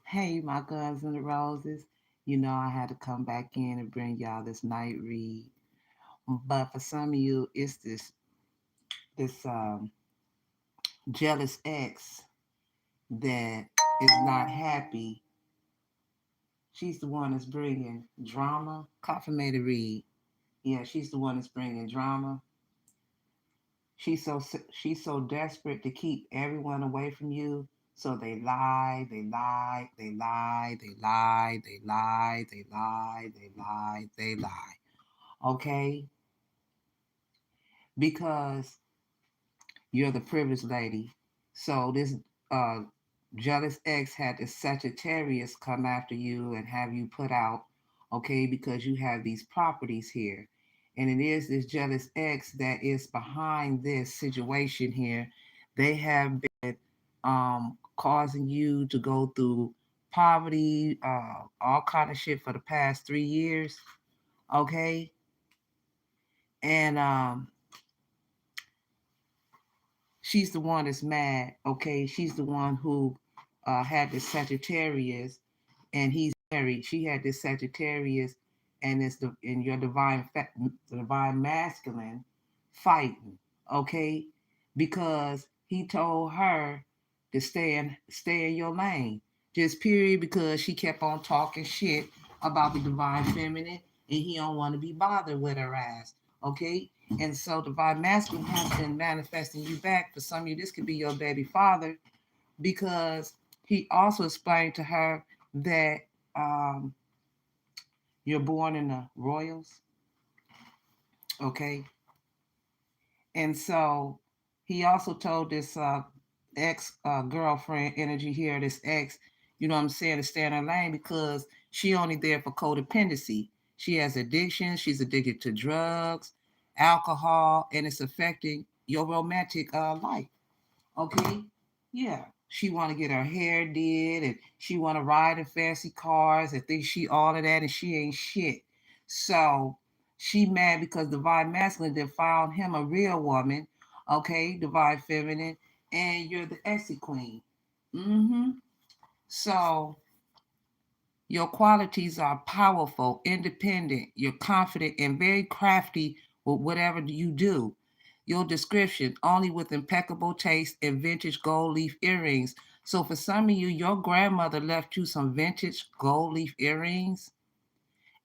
Hey, my Guns and the Roses. You know I had to come back in and bring y'all this night read. But for some of you, it's this jealous ex that is not happy. She's the one that's bringing drama. Confirmation to read. Yeah, she's the one that's bringing drama. She's so desperate to keep everyone away from you. So they lie, they lie, they lie, they lie, they lie, they lie, they lie, they lie. Okay? Because you're the privileged lady. So this uh, jealous ex had this Sagittarius come after you and have you put out, okay, because you have these properties here. And it is this jealous ex that is behind this situation here. They have been causing you to go through poverty, all kind of shit for the past 3 years, okay? And she's the one that's mad. Okay, she's the one who had this Sagittarius, and he's married. She had this Sagittarius, and it's the in your divine masculine fighting. Okay, because he told her to stay in your lane. Just period. Because she kept on talking shit about the divine feminine, and he don't want to be bothered with her ass. Okay, and so divine masculine has been manifesting you back. For some of you, this could be your baby father because he also explained to her that um, you're born in the royals, okay? And so he also told this ex girlfriend energy here, this ex, you know what I'm saying, to stay in her lane because she only there for codependency. She has addictions. She's addicted to drugs, alcohol, and it's affecting your romantic life. Okay, yeah. She want to get her hair did, and she want to ride in fancy cars, and think she all of that, and she ain't shit. So she mad because divine masculine then found him a real woman. Okay, divine feminine, and you're the Essie queen. Mm-hmm. So your qualities are powerful, independent, you're confident, and very crafty with whatever you do. Your description only with impeccable taste and vintage gold leaf earrings. So, for some of you, your grandmother left you some vintage gold leaf earrings,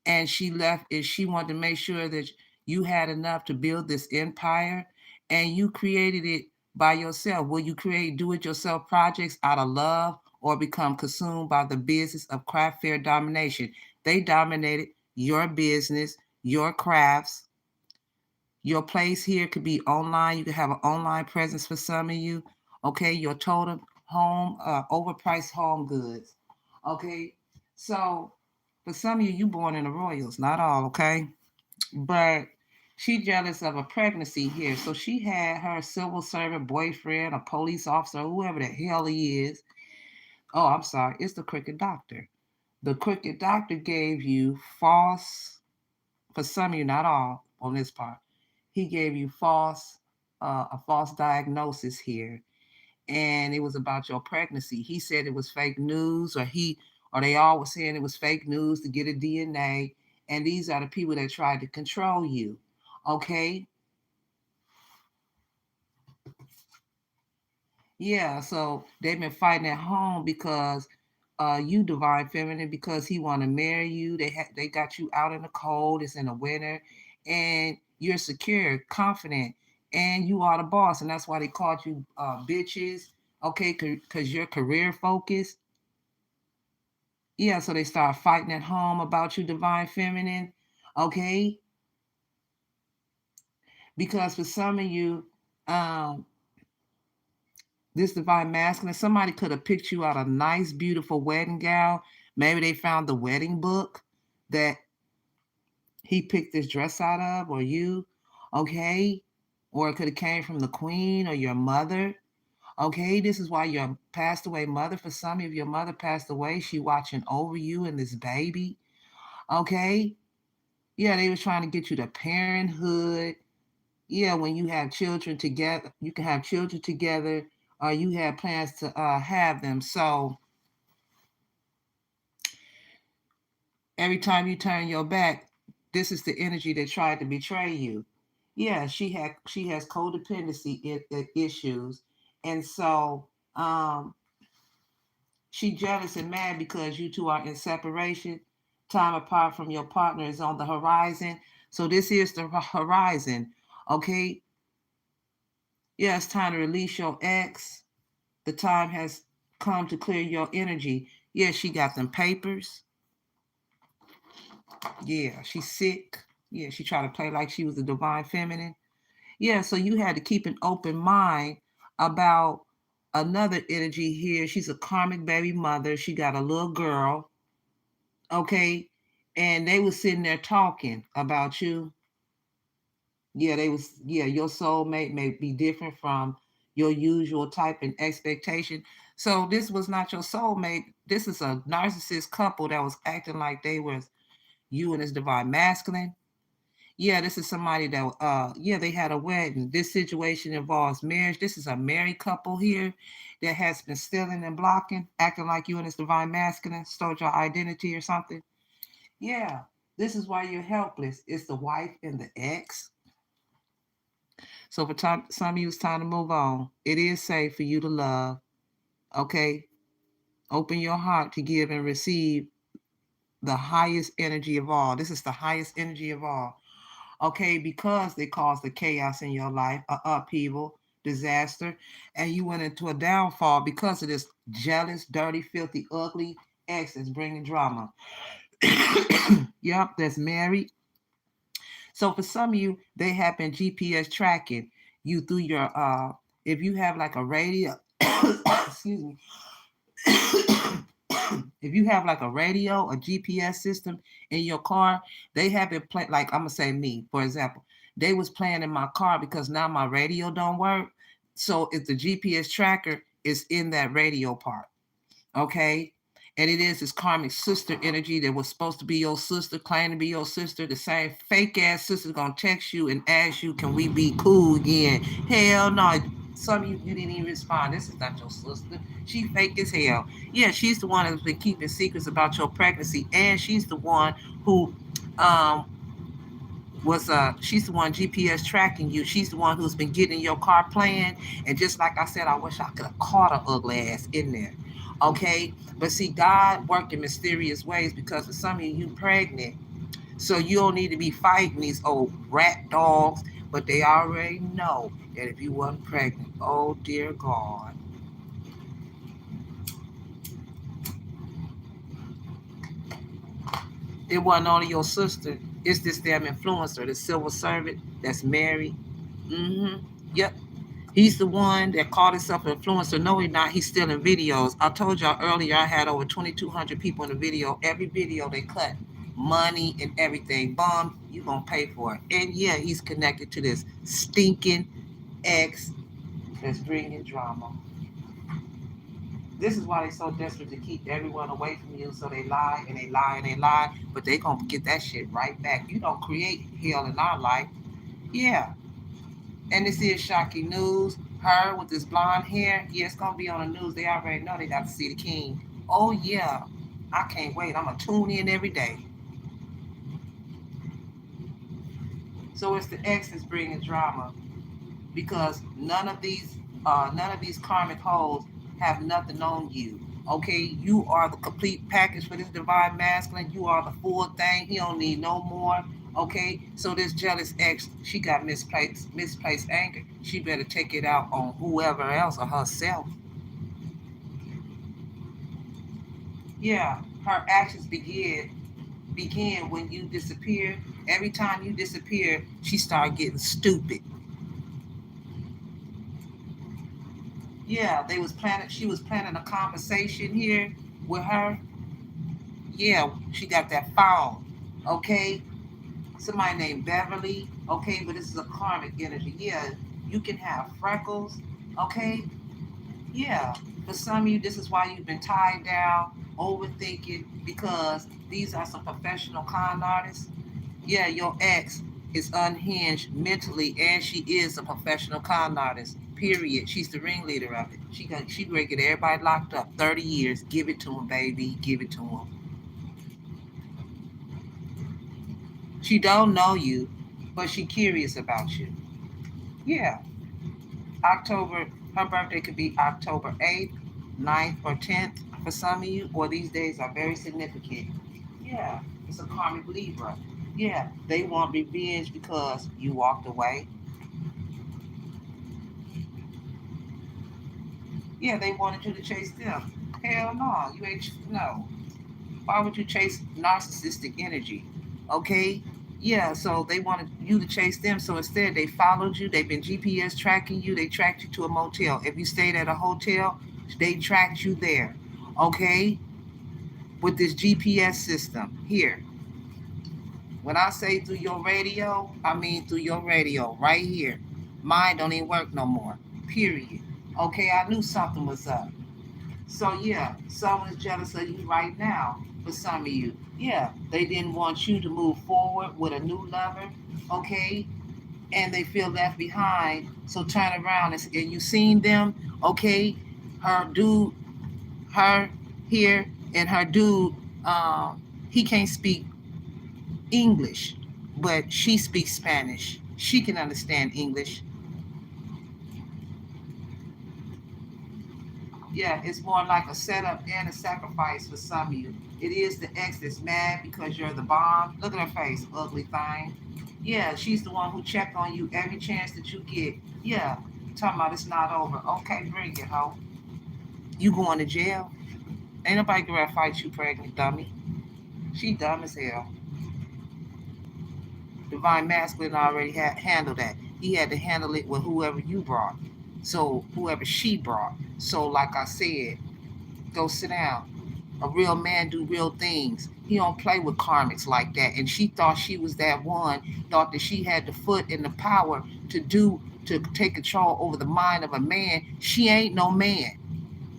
and she left it. She wanted to make sure that you had enough to build this empire, and you created it by yourself. Will you create do-it-yourself projects out of love or become consumed by the business of craft fair domination? They dominated your business, your crafts. Your place here could be online. You could have an online presence for some of you. Okay, your total home, overpriced home goods. Okay, so for some of you, you born in the royals, not all. Okay, but she jealous of a pregnancy here, so she had her civil servant boyfriend, a police officer, whoever the hell he is. Oh, I'm sorry, it's the crooked doctor. The crooked doctor gave you false, for some of you, not all on this part, he gave you a false diagnosis here, and it was about your pregnancy. He said it was fake news, or they all were saying it was fake news to get a DNA. And these are the people that tried to control you. Okay, yeah. So they've been fighting at home because you divine feminine, because he want to marry you. They got you out in the cold. It's in the winter, and you're secure, confident, and you are the boss, and that's why they called you bitches. Okay, because you're career focused. Yeah, so they start fighting at home about you, divine feminine. Okay, because for some of you, um, this divine masculine, somebody could have picked you out a nice, beautiful wedding gown. Maybe they found the wedding book that he picked this dress out of, or you, okay? Or it could have came from the queen or your mother. Okay, this is why your passed away mother. For some of you, your mother passed away. She watching over you and this baby. Okay, yeah, they was trying to get you to parenthood. Yeah, when you have children together, you can have children together, or you have plans to have them. So Every time you turn your back, this is the energy that tried to betray you. Yeah, she has codependency issues, and so she jealous and mad because you two are in separation. Time apart from your partner is on the horizon. So this is the horizon. Okay. Yeah, it's time to release your ex. The time has come to clear your energy. Yeah, she got them papers. Yeah, she's sick. Yeah, she tried to play like she was a divine feminine. Yeah, so you had to keep an open mind about another energy here. She's a karmic baby mother. She got a little girl. Okay. And they was sitting there talking about you. Yeah, your soulmate may be different from your usual type and expectation. So this was not your soulmate. This is a narcissist couple that was acting like they was you and his divine masculine. Yeah, this is somebody that yeah, they had a wedding. This situation involves marriage. This is a married couple here that has been stealing and blocking, acting like you and his divine masculine stole your identity or something. Yeah, this is why you're helpless. It's the wife and the ex. So for some of you, it's time to move on. It is safe for you to love. Okay, open your heart to give and receive the highest energy of all. This is the highest energy of all. Okay, because they caused the chaos in your life, upheaval, disaster, and you went into a downfall because of this jealous, dirty, filthy, ugly ex that's bringing drama. Yep, that's married. So for some of you, they have been GPS tracking you through your if you have like a radio excuse me. If you have like a radio, a GPS system in your car, they have been playing like I'm gonna say me, for example. They was playing in my car because now my radio don't work. So if the GPS tracker is in that radio part, okay? And it is this karmic sister energy that was supposed to be your sister, claim to be your sister. The same fake ass sister's gonna text you and ask you, can we be cool again? Hell no. Some of you didn't even respond. This is not your sister. She fake as hell. Yeah, she's the one that's been keeping secrets about your pregnancy, and she's the one who um was she's the one GPS tracking you. She's the one who's been getting your car playing. And just like I said, I wish I could have caught her ugly ass in there. Okay. But see, God worked in mysterious ways because for some of you pregnant. So you don't need to be fighting these old rat dogs, but they already know that if you wasn't pregnant, oh dear God. It wasn't only your sister. It's this damn influencer, the civil servant that's married. Mm-hmm. Yep. He's the one that called himself an influencer. No, he's not. He's still in videos. I told y'all earlier I had over 2,200 people in the video. Every video they cut money and everything. Bum, you gonna pay for it. And yeah, he's connected to this stinking ex that's bringing drama. This is why they're so desperate to keep everyone away from you. So they lie and they lie and they lie, but they gonna get that shit right back. You don't create hell in our life. Yeah, and this is shocking news. Her with this blonde hair, yeah, it's gonna be on the news. They already know they got to see the king. Oh yeah, I can't wait. I'm gonna tune in every day. So it's the ex that's bringing drama because none of these karmic holes have nothing on you. Okay, you are the complete package for this divine masculine. You are the full thing. He don't need no more. Okay, so this jealous ex, she got misplaced anger. She better take it out on whoever else or herself. Yeah, her actions begin when you disappear. Every time you disappear, she start getting stupid. Yeah, they was planning. She was planning a conversation here with her. Yeah, she got that phone. Okay, somebody named Beverly. Okay, but this is a karmic energy. Yeah, you can have freckles. Okay, yeah. For some of you, this is why you've been tied down, overthinking, because these are some professional con artists. Yeah, your ex is unhinged mentally, and she is a professional con artist. Period. She's the ringleader of it. She gonna get everybody locked up. 30 years. Give it to him, baby. Give it to him. She don't know you, but she curious about you. Yeah. October, her birthday could be October 8th, 9th, or 10th for some of you, or these days are very significant. Yeah, it's a karmic Libra. Yeah, they want revenge because you walked away. Yeah, they wanted you to chase them. Hell no, you ain't, no. Why would you chase narcissistic energy? Okay? Yeah, so they wanted you to chase them. So instead, they followed you. They've been GPS tracking you. They tracked you to a motel. If you stayed at a hotel, they tracked you there. Okay? With this GPS system here. When I say through your radio, I mean through your radio right here. Mine don't even work no more. Period. Okay, I knew something was up. So yeah, someone is jealous of you right now. For some of you, yeah, they didn't want you to move forward with a new lover, okay, and they feel left behind. So turn around and you seen them, okay, her dude, her here, and her dude, he can't speak English, but she speaks Spanish. She can understand English. Yeah, it's more like a setup and a sacrifice for some of you. It is the ex that's mad because you're the bomb. Look at her face, ugly thing. Yeah, she's the one who checked on you every chance that you get. Yeah, talking about it's not over. Okay, bring it, ho. You going to jail? Ain't nobody gonna fight you, pregnant dummy. She dumb as hell. Divine Masculine already had handled that. He had to handle it with whoever you brought. So whoever she brought. So like I said, go sit down. A real man do real things. He don't play with karmics like that. And she thought she was that one, thought that she had the foot and the power to take control over the mind of a man. She ain't no man.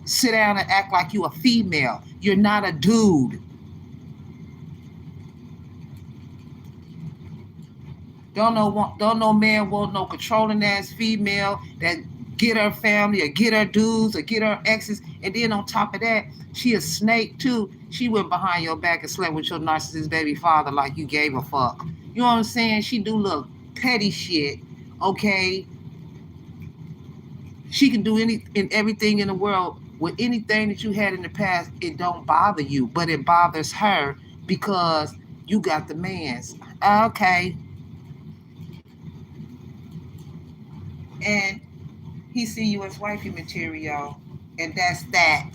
Sit down and act like you a female. You're not a dude. Don't no man want no controlling ass female that get her family or get her dudes or get her exes. And then on top of that, she a snake too. She went behind your back and slept with your narcissist baby father like you gave a fuck. You know what I'm saying? She do little petty shit. Okay. She can do any and everything in the world with anything that you had in the past. It don't bother you, but it bothers her because you got the man's. Okay. And he see you as wifey material, and that's that.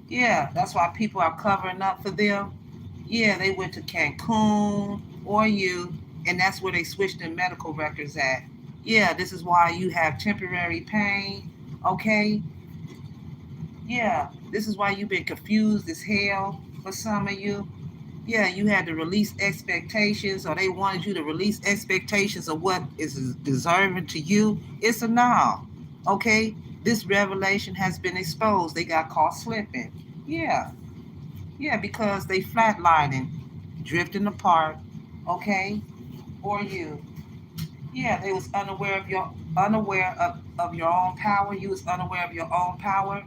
Yeah, that's why people are covering up for them. Yeah, they went to Cancun or you, and that's where they switched their medical records at. Yeah, this is why you have temporary pain. Okay. Yeah, this is why you've been confused as hell for some of you. Yeah, you had to release expectations, or they wanted you to release expectations of what is deserving to you. It's a no. Okay, this revelation has been exposed. They got caught slipping. Yeah, yeah, because they flatlining, drifting apart. Okay, or you. Yeah, they was unaware of your own power. You was unaware of your own power,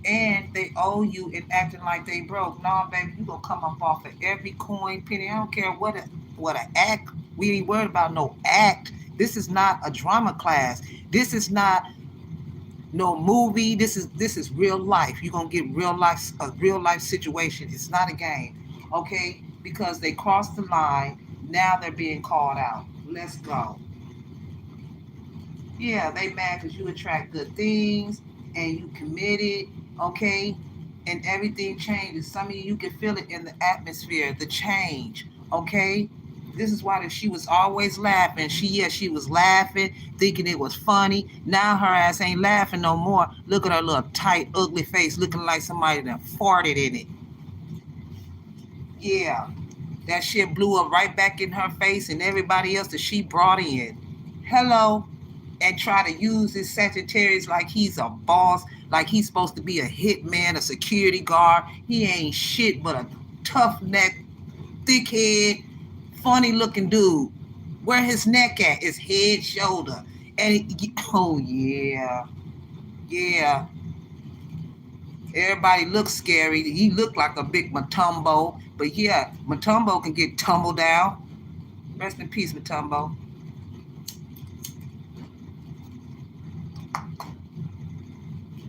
and they owe you and acting like they broke. No, baby, you gonna come up off of every coin penny. I don't care what a act. We ain't worried about no act. This is not a drama class. This is not no movie. This is real life. You're gonna get real life situation. It's not a game. Okay? Because they crossed the line. Now they're being called out. Let's go. Yeah, they mad because you attract good things and you committed, okay? And everything changes. Some of you can feel it in the atmosphere, the change, okay? This is why she was always laughing. She was laughing, thinking it was funny. Now her ass ain't laughing no more. Look at her little tight, ugly face, looking like somebody that farted in it. Yeah, that shit blew up right back in her face and everybody else that she brought in. Hello, and try to use this Sagittarius like he's a boss, like he's supposed to be a hitman, a security guard. He ain't shit but a tough neck, thick head, funny looking dude. Where his neck at? His head, shoulder. And oh yeah, yeah. Everybody looks scary. He looked like a big Matumbo. But yeah, Matumbo can get tumbled down. Rest in peace, Matumbo.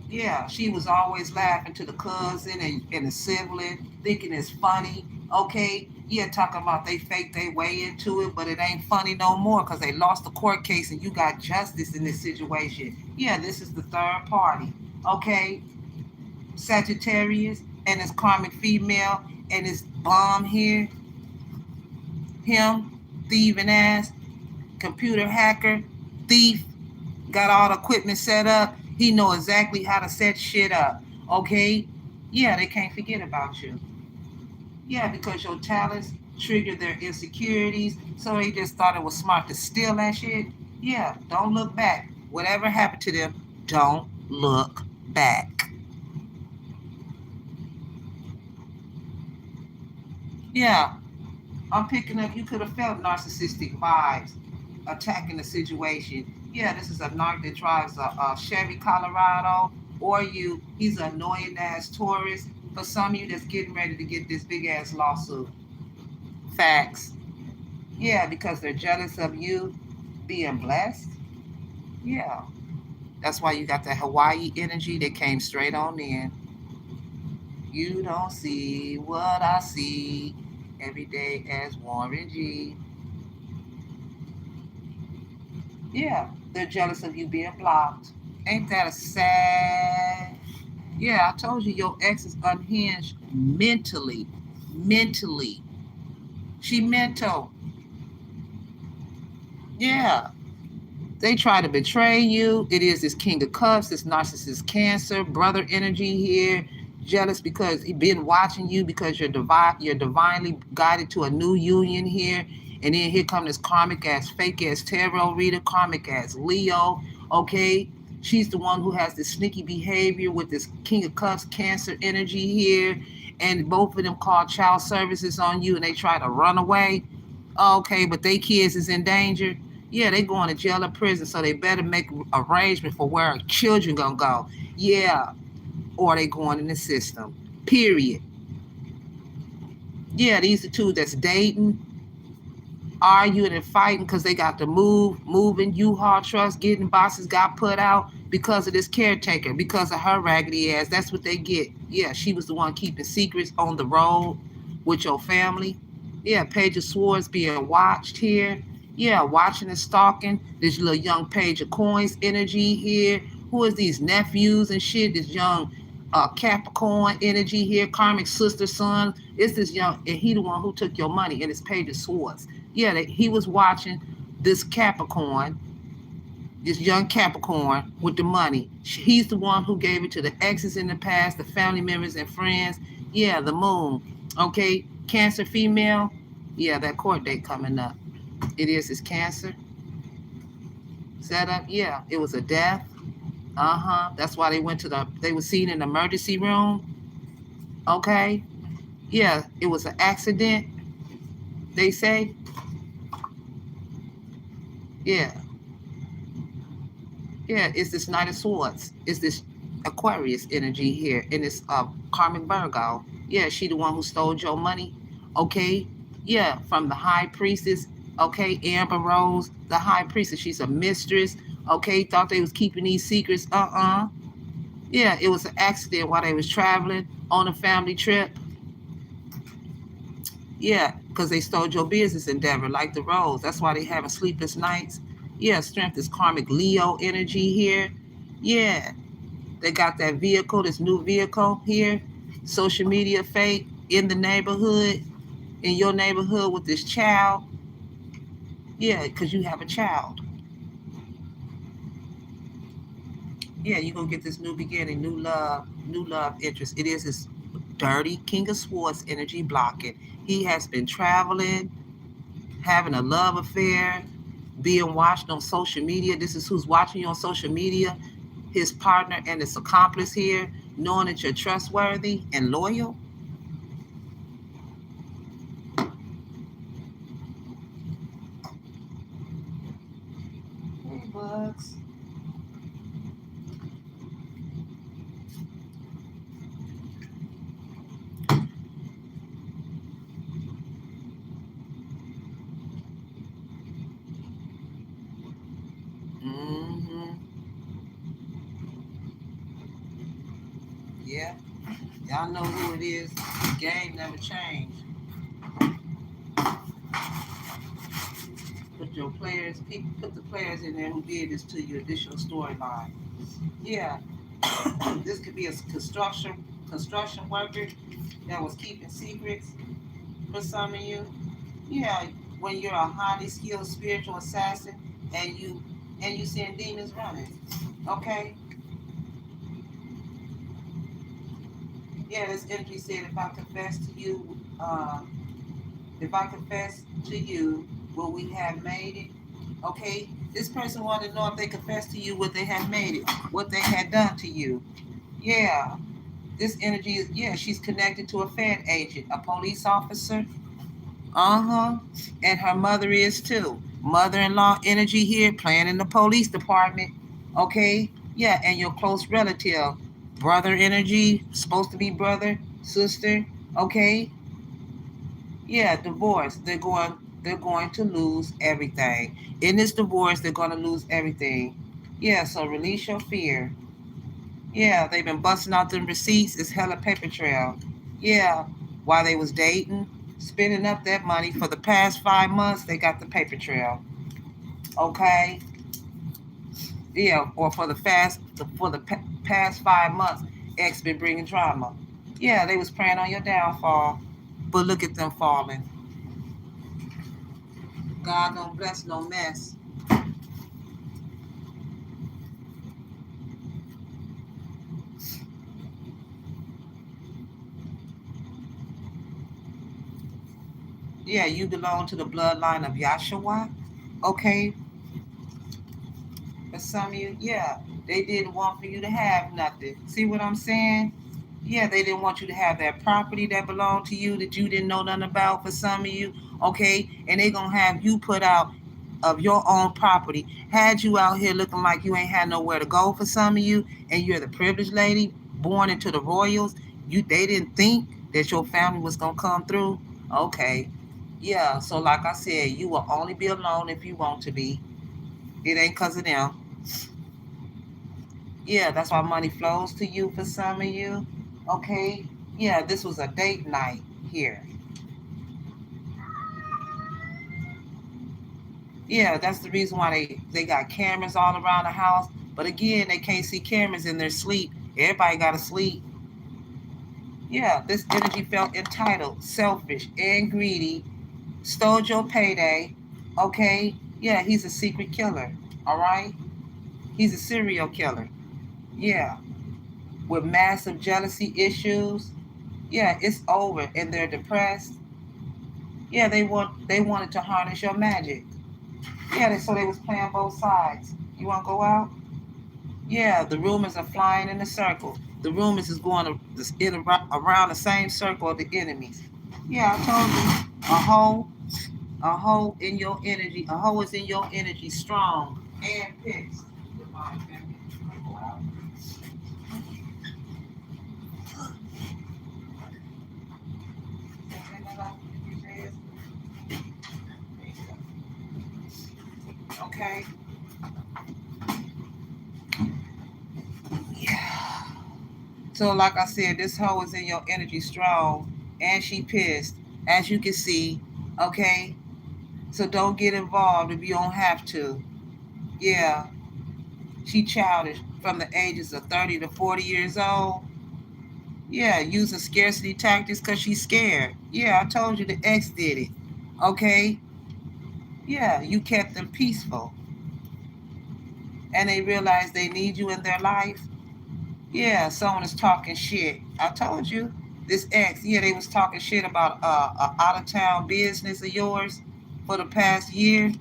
Yeah, she was always laughing to the cousin and the sibling, thinking it's funny. Okay, yeah, talking about they fake their way into it, but it ain't funny no more because they lost the court case and you got justice in this situation. Yeah, this is the third party. Okay, Sagittarius and his karmic female and his bomb here, him, thieving ass, computer hacker, thief, got all the equipment set up. He know exactly how to set shit up. Okay? Yeah, they can't forget about you. Yeah, because your talents triggered their insecurities, so they just thought it was smart to steal that shit. Yeah, don't look back. Whatever happened to them, don't look back. Yeah, I'm picking up, you could have felt narcissistic vibes attacking the situation. Yeah, this is a narc that drives a Chevy Colorado, or he's an annoying ass tourist. For some of you that's getting ready to get this big ass lawsuit. Facts. Yeah, because they're jealous of you being blessed. Yeah, that's why you got that Hawaii energy that came straight on in. You don't see what I see every day as Warren G. Yeah, they're jealous of you being blocked. Ain't that a sad? Yeah, I told you your ex is unhinged mentally. Mentally. She mental. Yeah. They try to betray you. It is this King of Cups, this narcissist Cancer, brother energy here. Jealous because he been watching you because you're divinely guided to a new union here. And then here come this karmic ass, fake ass tarot reader, karmic ass Leo. Okay. She's the one who has this sneaky behavior with this King of Cups, Cancer energy here. And both of them call child services on you and they try to run away. Okay, but they kids is in danger. Yeah, they going to jail or prison, so they better make arrangement for where children gonna go. Yeah, or they going in the system. Period. Yeah, these are two that's dating, arguing and fighting because they got to moving U-Haul trucks, getting bosses got put out because of this caretaker, because of her raggedy ass. That's what they get. Yeah, she was the one keeping secrets on the road with your family. Yeah, Page of Swords being watched here. Yeah, watching and stalking. This little young Page of Coins energy here. Who is these nephews and shit? This young Capricorn energy here, karmic sister son. It's this young, and he the one who took your money, and it's Page of Swords. Yeah, he was watching this Capricorn, this young Capricorn with the money. He's the one who gave it to the exes in the past, the family members and friends. Yeah, the moon. Okay, Cancer female. Yeah, that court date coming up. It is his Cancer setup. Yeah, it was a death. Uh-huh. That's why they were seen in the emergency room. Okay. Yeah, it was an accident, they say. Yeah. Yeah, it's this Knight of Swords. It's this Aquarius energy here in this karmic Virgo. Yeah, she the one who stole your money. Okay. Yeah, from the high priestess. Okay, Amber Rose, the high priestess. She's a mistress. Okay, thought they was keeping these secrets. Yeah, it was an accident while they was traveling on a family trip. Yeah, because they stole your business endeavor like the Rose. That's why they having sleepless nights. Yeah, strength is karmic Leo energy here. Yeah, they got that vehicle, this new vehicle here. Social media fake in the neighborhood, in your neighborhood with this child. Yeah, because you have a child. Yeah, you're going to get this new beginning, new love interest. It is this dirty King of Swords energy blocking. He has been traveling, having a love affair, being watched on social media. This is who's watching you on social media, his partner and his accomplice here, knowing that you're trustworthy and loyal. Hey, Bugs. Y'all know who it is. The game never changed. Put your players, put the players in there who did this to you. This your storyline. Yeah, this could be a construction worker that was keeping secrets for some of you. Yeah, when you're a highly skilled spiritual assassin and you send demons running. Okay? Yeah, this energy said if I confess to you, will we have made it? Okay? This person wanted to know if they confessed to you, would they have made it? What they had done to you. Yeah. This energy is, yeah, she's connected to a Fed agent, a police officer. Uh-huh. And her mother is too. Mother-in-law energy here, playing in the police department. Okay? Yeah, and your close relative. Brother energy, supposed to be brother, sister. Okay? Yeah, divorce. They're going to lose everything. In this divorce, they're gonna lose everything. Yeah, so release your fear. Yeah, they've been busting out them receipts. It's hella paper trail. Yeah, while they was dating, spending up that money for the past 5 months, they got the paper trail. Okay. Yeah, or for the past 5 months, ex been bringing drama. Yeah, they was praying on your downfall, but look at them falling. God don't bless no mess. Yeah, you belong to the bloodline of Yahshua. Okay, for some of you, yeah, they didn't want for you to have nothing. See what I'm saying? Yeah, they didn't want you to have that property that belonged to you that you didn't know nothing about for some of you. Okay, and they gonna have you put out of your own property. Had you out here looking like you ain't had nowhere to go for some of you, and you're the privileged lady born into the royals. They didn't think that your family was gonna come through. Okay, yeah. So like I said, you will only be alone if you want to be. It ain't cause of them. Yeah, that's why money flows to you for some of you. Okay. Yeah, this was a date night here. Yeah, that's the reason why they got cameras all around the house. But again, they can't see cameras in their sleep. Everybody got to sleep. Yeah, this energy felt entitled, selfish, and greedy. Stole your payday. Okay. Yeah, he's a secret killer. All right. He's a serial killer. Yeah, with massive jealousy issues. Yeah, it's over, and they're depressed. Yeah, they wanted to harness your magic. Yeah, so they was playing both sides. You want to go out? Yeah, the rumors are flying in a circle. The rumors is going around the same circle of the enemies. Yeah, I told you, a hole in your energy. A hole is in your energy, strong and pissed. Okay. Yeah. So, like I said, this hoe is in your energy strong and she pissed, as you can see. Okay. So don't get involved if you don't have to. Yeah. She childish from the ages of 30 to 40 years old. Yeah. Using scarcity tactics because she's scared. Yeah. I told you the ex did it. Okay. Yeah. You kept them peaceful. And they realize they need you in their life. Yeah, someone is talking shit. I told you this ex. Yeah, they was talking shit about a out of town business of yours for the past year.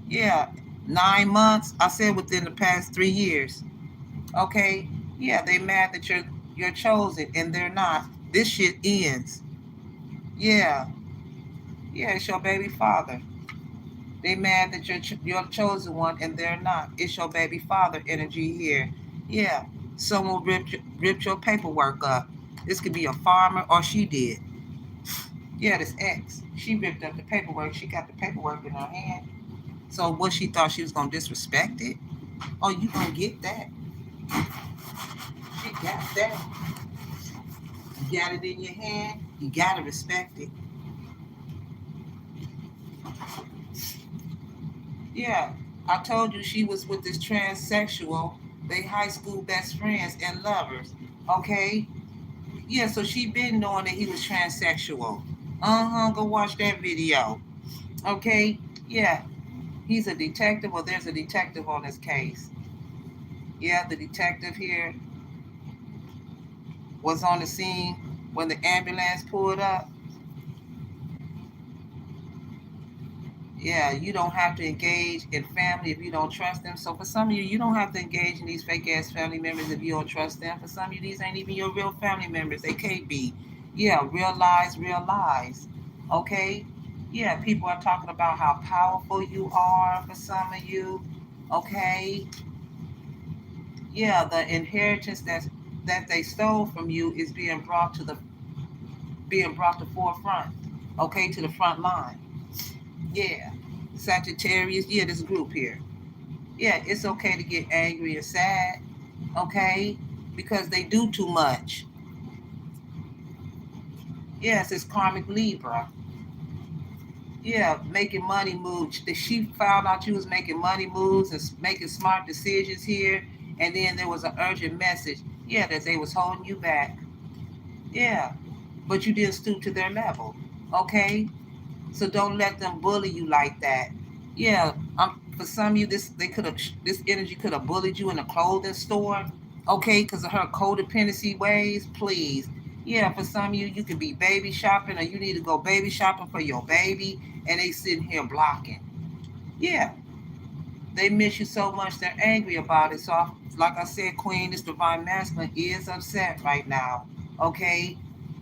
Yeah, 9 months. I said within the past 3 years. Okay. Yeah, they mad that you're chosen and they're not. This shit ends. Yeah, yeah. It's your baby father. They mad that you're the chosen one and they're not. It's your baby father energy here. Yeah, someone ripped your paperwork up. This could be a farmer or she did. Yeah, this ex. She ripped up the paperwork. She got the paperwork in her hand. So what she thought she was gonna disrespect it? Oh, you gonna get that? She got that. You got it in your hand, you gotta respect it. Yeah, I told you she was with this transsexual. They high school best friends and lovers. Okay? Yeah, so she been knowing that he was transsexual. Uh-huh, go watch that video. Okay? Yeah, he's a detective, or there's a detective on this case. Yeah, the detective here was on the scene when the ambulance pulled up. Yeah, you don't have to engage in family if you don't trust them. So for some of you, you don't have to engage in these fake ass family members if you don't trust them. For some of you, these ain't even your real family members. They can't be. Yeah, real lies, real lies. Okay? Yeah, people are talking about how powerful you are for some of you. Okay? Yeah, the inheritance that they stole from you is being brought to forefront. Okay, to the front line. Yeah. Sagittarius, yeah, this group here. Yeah, it's okay to get angry and sad, okay? Because they do too much. Yes, it's karmic Libra. Yeah, making money moves. She found out you was making money moves and making smart decisions here, and then there was an urgent message. Yeah, that they was holding you back. Yeah, but you didn't stoop to their level. Okay, so don't let them bully you like that. Yeah, for some of you, this energy could have bullied you in a clothing store, okay, because of her codependency ways. Please, yeah, for some of you, you could be baby shopping, or you need to go baby shopping for your baby, and they sitting here blocking. Yeah, they miss you so much, they're angry about it. So, like I said, Queen, this divine masculine is upset right now. Okay,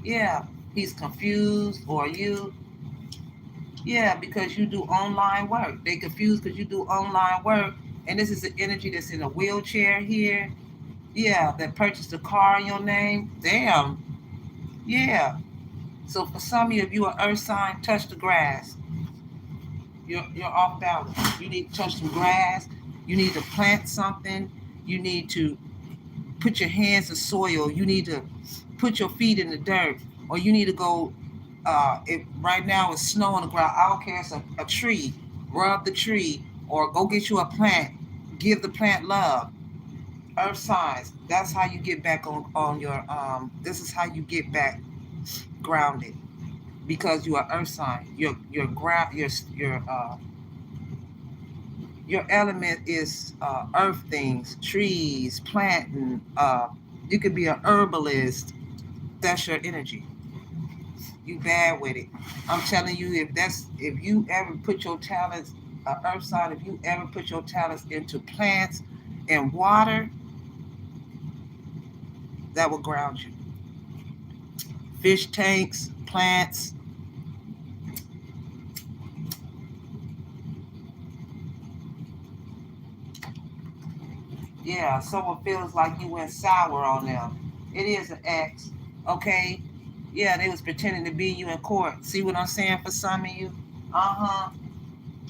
yeah, he's confused, or you. Yeah, because you do online work. They confused because you do online work, and this is the energy that's in a wheelchair here. Yeah, that purchased a car in your name. Damn. Yeah. So for some of you, if you're an earth sign, touch the grass. You're off balance. You need to touch some grass. You need to plant something. You need to put your hands in soil. You need to put your feet in the dirt, or you need to go. If right now it's snow on the ground, I don't care. It's a tree. Rub the tree, or go get you a plant. Give the plant love. Earth signs. That's how you get back on your. This is how you get back grounded, because you are earth sign. Your ground. Your element is earth things, trees, planting. You could be an herbalist. That's your energy. You bad with it. I'm telling you, if you ever put your talents, earth sign, if you ever put your talents into plants and water, that will ground you. Fish tanks, plants. Yeah, someone feels like you went sour on them. It is an ex, okay? Yeah, they was pretending to be you in court. See what I'm saying for some of you? Uh-huh.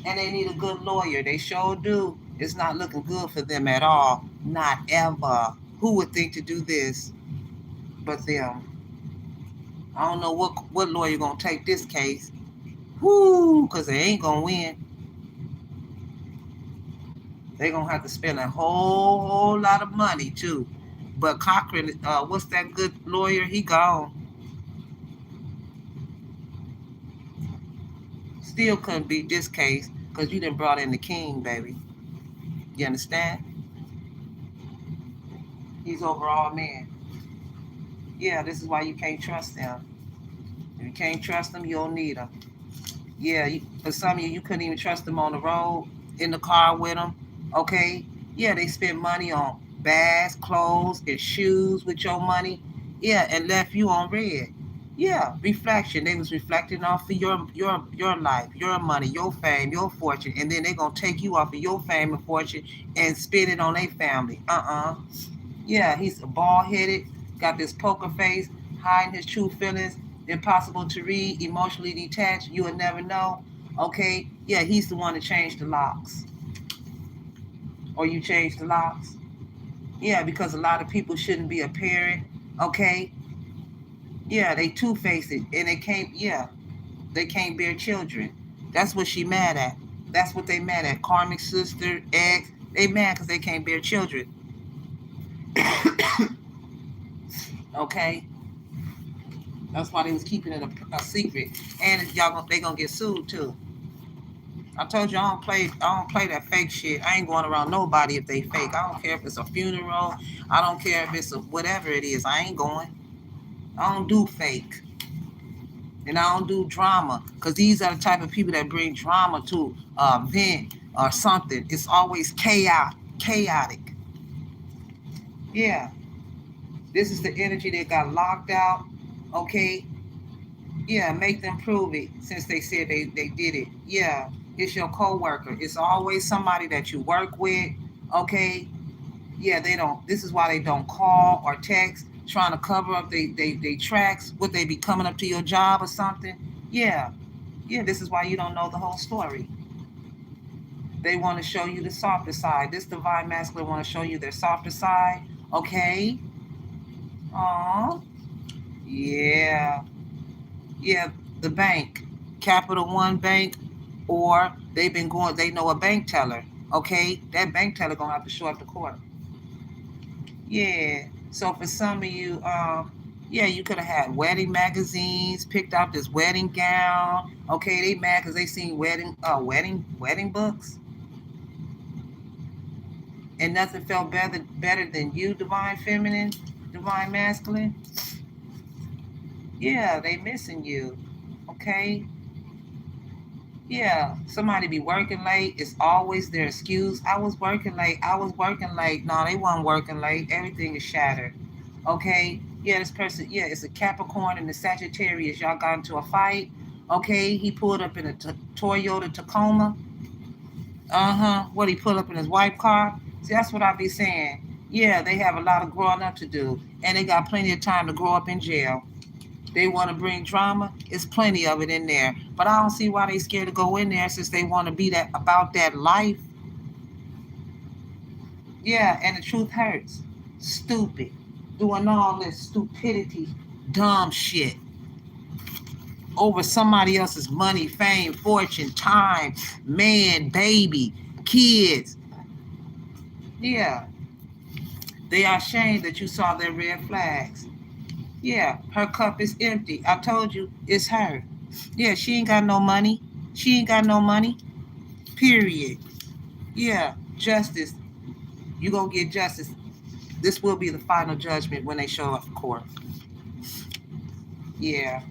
And they need a good lawyer. They sure do. It's not looking good for them at all. Not ever. Who would think to do this but them? I don't know what lawyer gonna take this case. Whoo, because they ain't gonna win. They gonna have to spend a whole lot of money too. But Cochran, what's that good lawyer? He gone. Still couldn't beat this case because you didn't brought in the king, baby. You understand? He's over all men. Yeah, this is why you can't trust them. If you can't trust them, you don't need them. Yeah, for some of you, you couldn't even trust them on the road, in the car with them. Okay? Yeah, they spent money on bags, clothes, and shoes with your money. Yeah, and left you on red. Yeah, reflection. They was reflecting off of your life, your money, your fame, your fortune, and then they gonna take you off of your fame and fortune and spend it on their family. Yeah, he's bald headed, got this poker face, hiding his true feelings, impossible to read, emotionally detached. You would never know. Okay, yeah, he's the one that changed the locks, or you changed the locks. Yeah, because a lot of people shouldn't be a parent. Okay, Yeah, they two-faced it, and they can't. Yeah, they can't bear children. That's what she mad at. That's what they mad at. Karmic sister, ex. They mad because they can't bear children. Okay, that's why they was keeping it a secret, and they gonna get sued too. I told you I don't play that fake shit. I ain't going around nobody if they fake. I don't care if it's a funeral. I don't care if it's whatever it is. I ain't going. I don't do fake. And I don't do drama. Cause these are the type of people that bring drama to event or something. It's always chaotic. Yeah. This is the energy that got locked out. Okay. Yeah, make them prove it since they said they did it. Yeah. It's your coworker. It's always somebody that you work with. Okay. Yeah, they don't. This is why they don't call or text, trying to cover up they tracks. Would they be coming up to your job or something? Yeah, yeah. This is why you don't know the whole story. They want to show you the softer side. This divine masculine want to show you their softer side. Okay. Oh, yeah, yeah. The bank, Capital One Bank, or they've been going. They know a bank teller. Okay, that bank teller gonna have to show up to court. Yeah. So for some of you, yeah, you could have had wedding magazines, picked out this wedding gown. Okay, they mad because they seen wedding books, and nothing felt better than you, divine feminine, divine masculine. Yeah, they missing you. Okay. Yeah, somebody be working late. It's always their excuse. I was working late. I was working late. No, they weren't working late. Everything is shattered. Okay. Yeah, this person. Yeah, it's a Capricorn and the Sagittarius. Y'all got into a fight. Okay, he pulled up in a Toyota Tacoma. What, he pulled up in his wife car? See, that's what I be saying. Yeah, they have a lot of growing up to do, and they got plenty of time to grow up in jail. They want to bring drama. It's plenty of it in there. But I don't see why they scared to go in there since they want to be that about that life. Yeah, and the truth hurts. Stupid. Doing all this stupidity, dumb shit over somebody else's money, fame, fortune, time, man, baby, kids. Yeah. They are ashamed that you saw their red flags. Yeah, her cup is empty. I told you, it's her. Yeah, she ain't got no money. She ain't got no money. Period. Yeah, justice. You gonna get justice. This will be the final judgment when they show up in court. Yeah.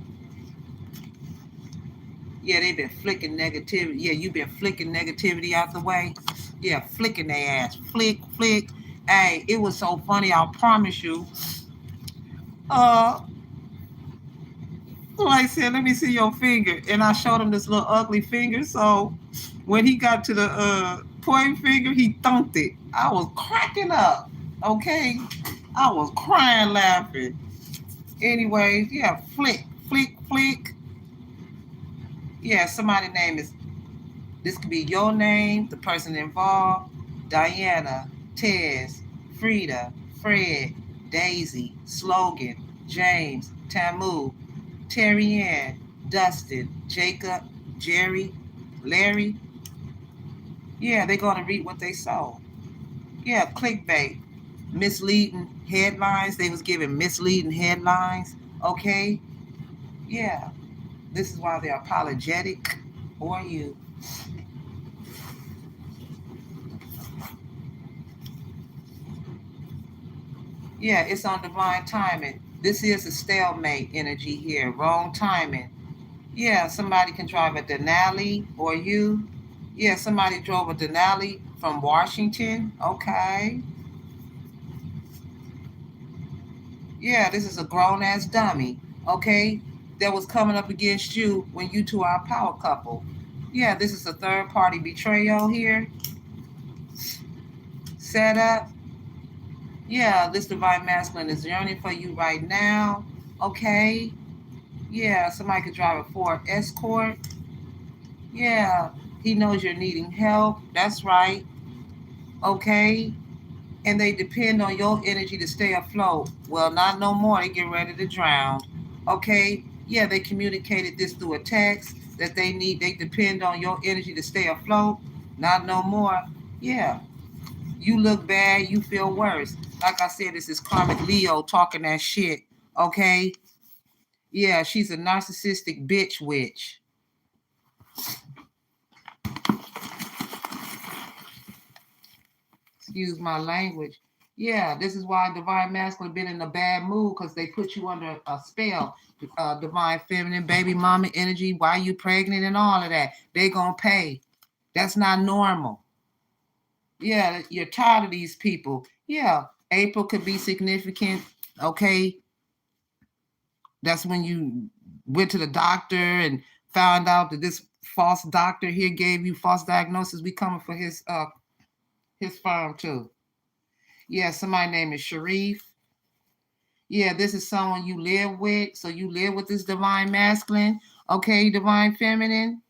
Yeah, they've been flicking negativity. Yeah, you've been flicking negativity out the way. Yeah, flicking their ass. Flick, flick. Hey, it was so funny, I promise you. Uh like I said, let me see your finger. And I showed him this little ugly finger. So when he got to the point finger, he thumped it. I was cracking up. Okay. I was crying laughing. Anyways, yeah, flick, flick, flick. Yeah, somebody's name is, this could be your name, the person involved, Diana, Tez, Frida, Fred, Daisy, Slogan, James, Tamu, Terry Ann, Dustin, Jacob, Jerry, Larry. Yeah, they're going to read what they sow. Yeah, clickbait, misleading headlines. They was giving misleading headlines. Okay. Yeah, this is why they're apologetic for you. Yeah, it's on divine timing. This is a stalemate energy here. Wrong timing. Yeah, somebody can drive a Denali or you. Yeah, somebody drove a Denali from Washington. Okay. Yeah, this is a grown ass dummy. Okay. That was coming up against you when you two are a power couple. Yeah, this is a third party betrayal here. Set up. Yeah, this divine masculine is yearning for you right now. Okay. Yeah, somebody could drive a Ford Escort. Yeah, he knows you're needing help. That's right. Okay. And they depend on your energy to stay afloat. Well, not no more. They get ready to drown. Okay, yeah, they communicated this through a text that they depend on your energy to stay afloat. Not no more. Yeah, you look bad, you feel worse. Like I said, this is karmic Leo talking that shit. Okay, yeah, she's a narcissistic bitch witch. Excuse my language. Yeah, this is why divine masculine been in a bad mood because they put you under a spell. Divine feminine, baby mama energy, why you pregnant and all of that. They gonna pay. That's not normal. Yeah, you're tired of these people. Yeah, April could be significant. Okay, that's when you went to the doctor and found out that this false doctor here gave you false diagnosis. We coming for his firm too. Yeah, somebody name is Sharif. Yeah, this is someone you live with. So you live with this divine masculine, okay, divine feminine.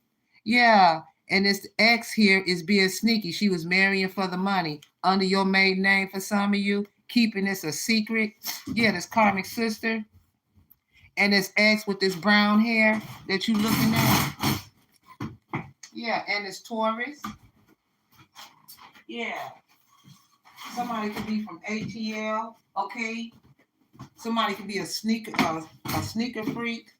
Yeah, and this ex here is being sneaky. She was marrying for the money under your maiden name for some of you, keeping this a secret. Yeah, this karmic sister and this ex with this brown hair that you looking at. Yeah, and this Taurus. Yeah, somebody could be from ATL. Okay, somebody could be a sneaker freak.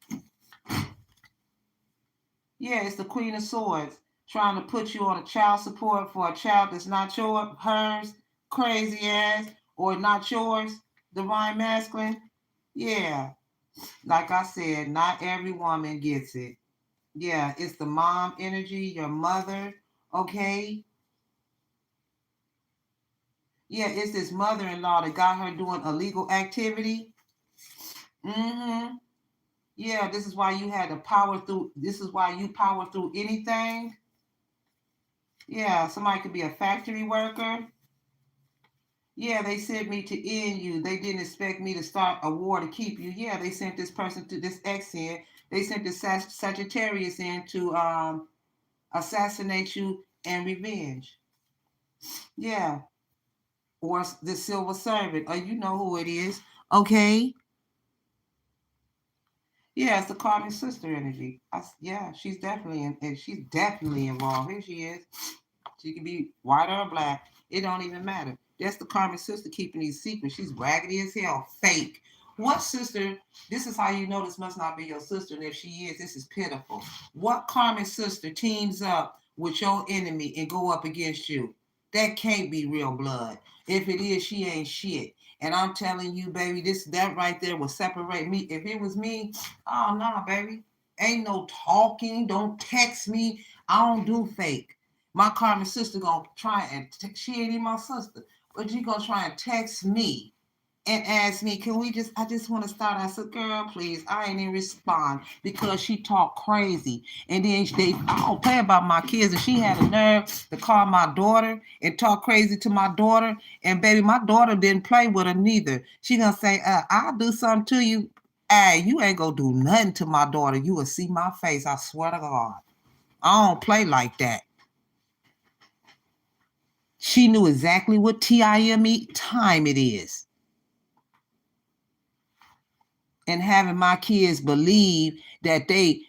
Yeah, it's the Queen of Swords trying to put you on a child support for a child that's not hers, crazy ass, or not yours, divine masculine. Yeah, like I said, not every woman gets it. Yeah, it's the mom energy, your mother, okay? Yeah, it's this mother in law that got her doing illegal activity. Mm-hmm. Yeah, this is why you had to power through, this is why you power through anything. Yeah, somebody could be a factory worker. Yeah, they sent me to end you. They didn't expect me to start a war to keep you. Yeah, they sent this person to this ex in. They sent this Sagittarius in to assassinate you and revenge. Yeah, or the Silver Servant. Or you know who it is. Okay. Yeah, it's the karmic sister energy. Yeah, she's definitely and she's definitely involved. Here she is. She can be white or black. It don't even matter. That's the karmic sister keeping these secrets. She's raggedy as hell, fake. What sister? This is how you know this must not be your sister. And if she is, this is pitiful. What karmic sister teams up with your enemy and go up against you? That can't be real blood. If it is, she ain't shit. And I'm telling you, baby, that right there will separate me. If it was me, oh no, nah, baby. Ain't no talking. Don't text me. I don't do fake. My karmic sister gonna try and she ain't even my sister, but she gonna try and text me and ask me, can we just, I just want to start. I said, girl, please. I ain't even respond because she talk crazy. And then I don't play about my kids. And she had a nerve to call my daughter and talk crazy to my daughter. And baby, my daughter didn't play with her neither. She gonna say, I'll do something to you. Hey, you ain't gonna do nothing to my daughter. You will see my face. I swear to God. I don't play like that. She knew exactly what time it is. And having my kids believe that they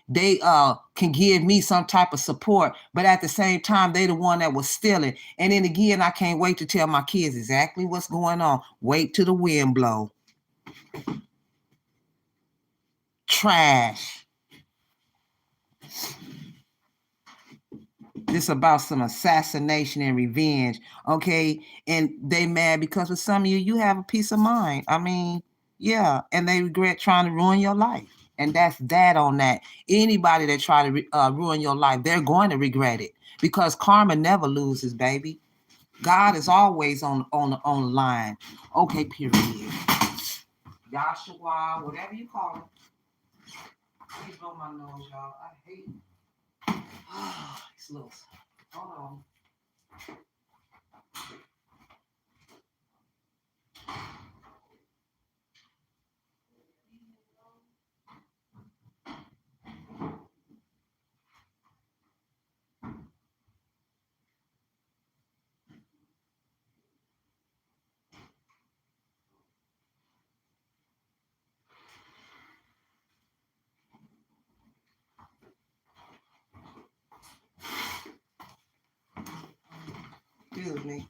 can give me some type of support, but at the same time they the one that was stealing. And then again, I can't wait to tell my kids exactly what's going on. Wait till the wind blow. Trash. This about some assassination and revenge, okay? And they mad because with some of you have a peace of mind. I mean, yeah, and they regret trying to ruin your life. And that's that on that. Anybody that try to ruin your life, they're going to regret it because karma never loses, baby. God is always on the line. Okay, period. Joshua, whatever you call him. Please blow my nose, y'all. I hate these little. Hold on. excuse me.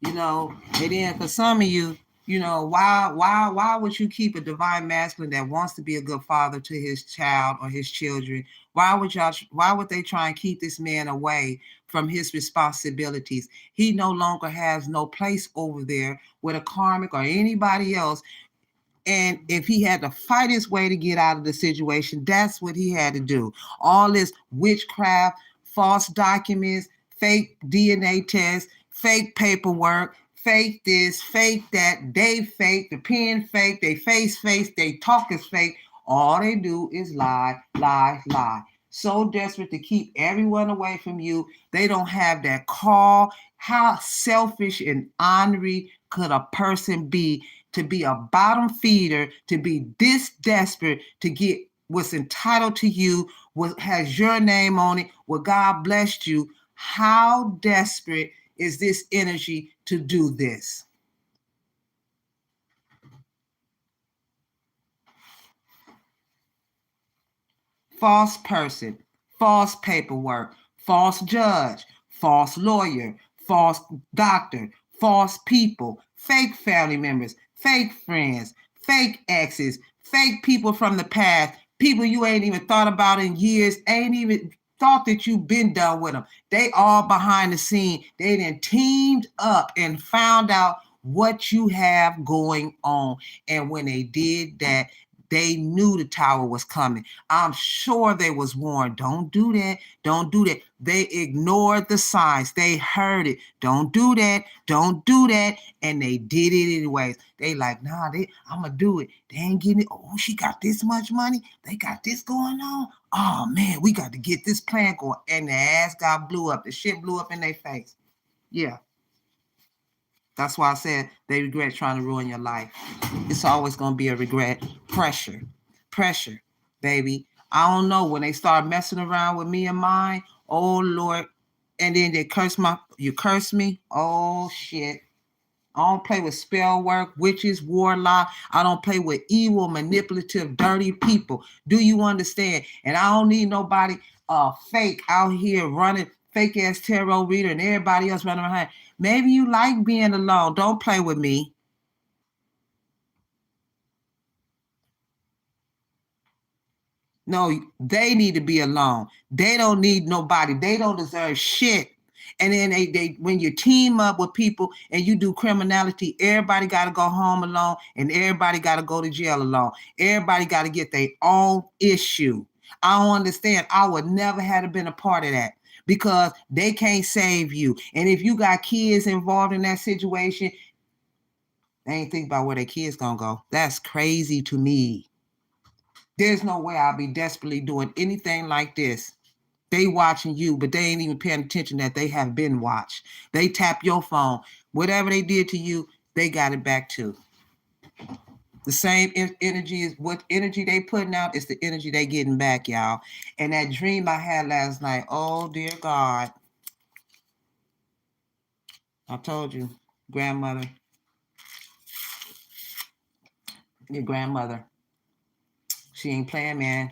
You know, and then for some of you, you know, why would you keep a divine masculine that wants to be a good father to his child or his children? Why would they try and keep this man away from his responsibilities? He no longer has no place over there with a karmic or anybody else. And if he had to fight his way to get out of the situation, that's what he had to do. All this witchcraft, false documents, fake DNA tests, fake paperwork, fake this, fake that. They fake, the pen fake, they face, they talk is fake. All they do is lie, lie, lie. So desperate to keep everyone away from you. They don't have that call. How selfish and ornery could a person be to be a bottom feeder, to be this desperate to get what's entitled to you, what has your name on it, what God blessed you? How desperate is this energy to do this? False person, false paperwork, false judge, false lawyer, false doctor, false people, fake family members, fake friends, fake exes, fake people from the past, people you ain't even thought about in years, ain't even thought that you've been done with them. They all behind the scene. They then teamed up and found out what you have going on. And when they did that, they knew the tower was coming. I'm sure they was warned. Don't do that. Don't do that. They ignored the signs. They heard it. Don't do that. Don't do that. And they did it anyways. They like, nah, I'm going to do it. They ain't getting it. Oh, she got this much money. They got this going on. Oh, man, we got to get this plan going. And the ass got blew up. The shit blew up in their face. Yeah. That's why I said they regret trying to ruin your life. It's always going to be a regret. Pressure, baby. I don't know. When they start messing around with me and mine, oh, Lord. And then they you curse me. Oh, shit. I don't play with spell work, witches, warlock. I don't play with evil, manipulative, dirty people. Do you understand? And I don't need nobody fake out here running, fake ass tarot reader and everybody else running behind. Maybe you like being alone. Don't play with me. No, they need to be alone. They don't need nobody. They don't deserve shit. And then they when you team up with people and you do criminality, everybody got to go home alone and everybody got to go to jail alone. Everybody got to get their own issue. I don't understand. I would never have been a part of that because they can't save you. And if you got kids involved in that situation, they ain't think about where their kids gonna go. That's crazy to me. There's no way I'll be desperately doing anything like this. They watching you, but they ain't even paying attention that they have been watched. They tap your phone. Whatever they did to you, they got it back too. The same energy is what energy they putting out is the energy they getting back, y'all. And that dream I had last night, oh dear God. I told you, grandmother, your grandmother, she ain't playing, man.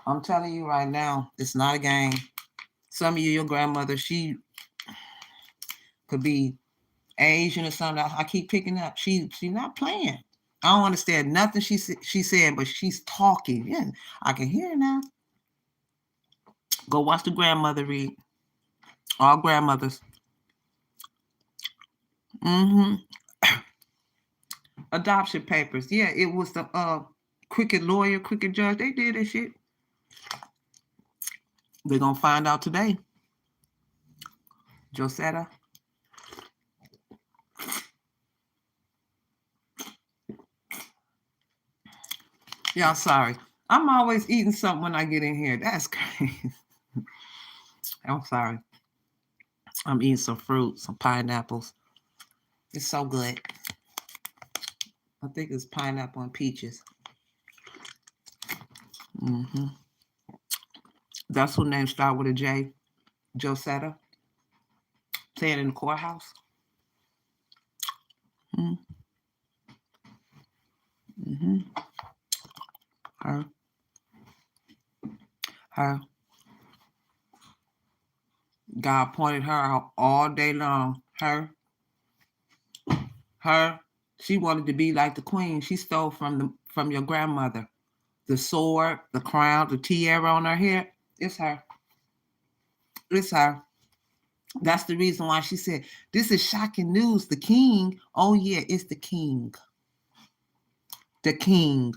I'm telling you right now, it's not a game. Some of you, your grandmother, she could be Asian or something. I keep picking up. She's not playing. I don't understand nothing she's saying, but she's talking. Yeah, I can hear her now. Go watch the grandmother read. All grandmothers. Mm-hmm. Adoption papers. Yeah, it was the crooked lawyer, crooked judge. They did that shit. They're gonna find out today. Josetta. Yeah, I'm sorry. I'm always eating something when I get in here. That's crazy. I'm sorry. I'm eating some fruit, some pineapples. It's so good. I think it's pineapple and peaches. Mm-hmm. That's who name start with a J. Josetta. Playing in the courthouse. Mm-hmm. Mm-hmm. Her. Her. God pointed her out all day long. Her, she wanted to be like the queen. She stole from your grandmother. The sword, the crown, the tiara on her head. It's her. It's her. That's the reason why she said, this is shocking news. The king. Oh, yeah, it's the king. The king.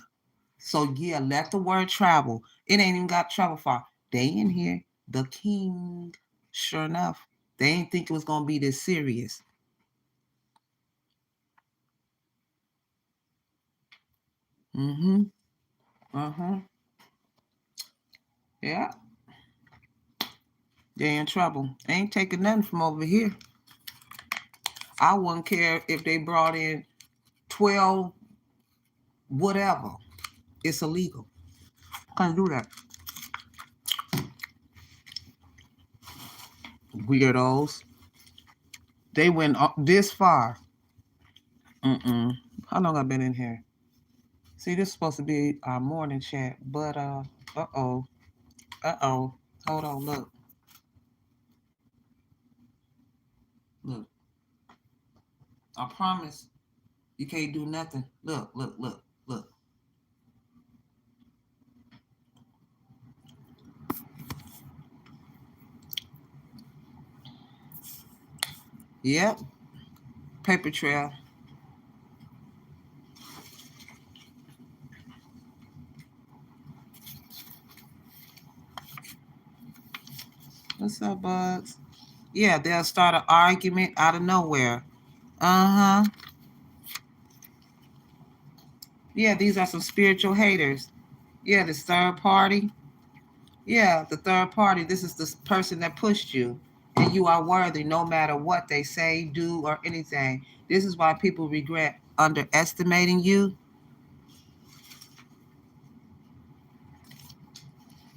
So, yeah, let the word travel. It ain't even got travel far. They in here. The king. Sure enough. They ain't think it was going to be this serious. Mm-hmm. Uh-huh. Yeah. They in trouble. They ain't taking nothing from over here. I wouldn't care if they brought in 12 whatever. It's illegal. Can't do that. Weirdos. They went this far. How long I been in here? See, this is supposed to be our morning chat, but uh-oh. Hold on, look. Look. I promise you can't do nothing. Look. Yep. Paper trail. What's up, Bugs? Yeah, they'll start an argument out of nowhere. Uh-huh. Yeah, these are some spiritual haters. Yeah, this third party. Yeah, the third party. This is the person that pushed you. And you are worthy no matter what they say, do, or anything. This is why people regret underestimating you.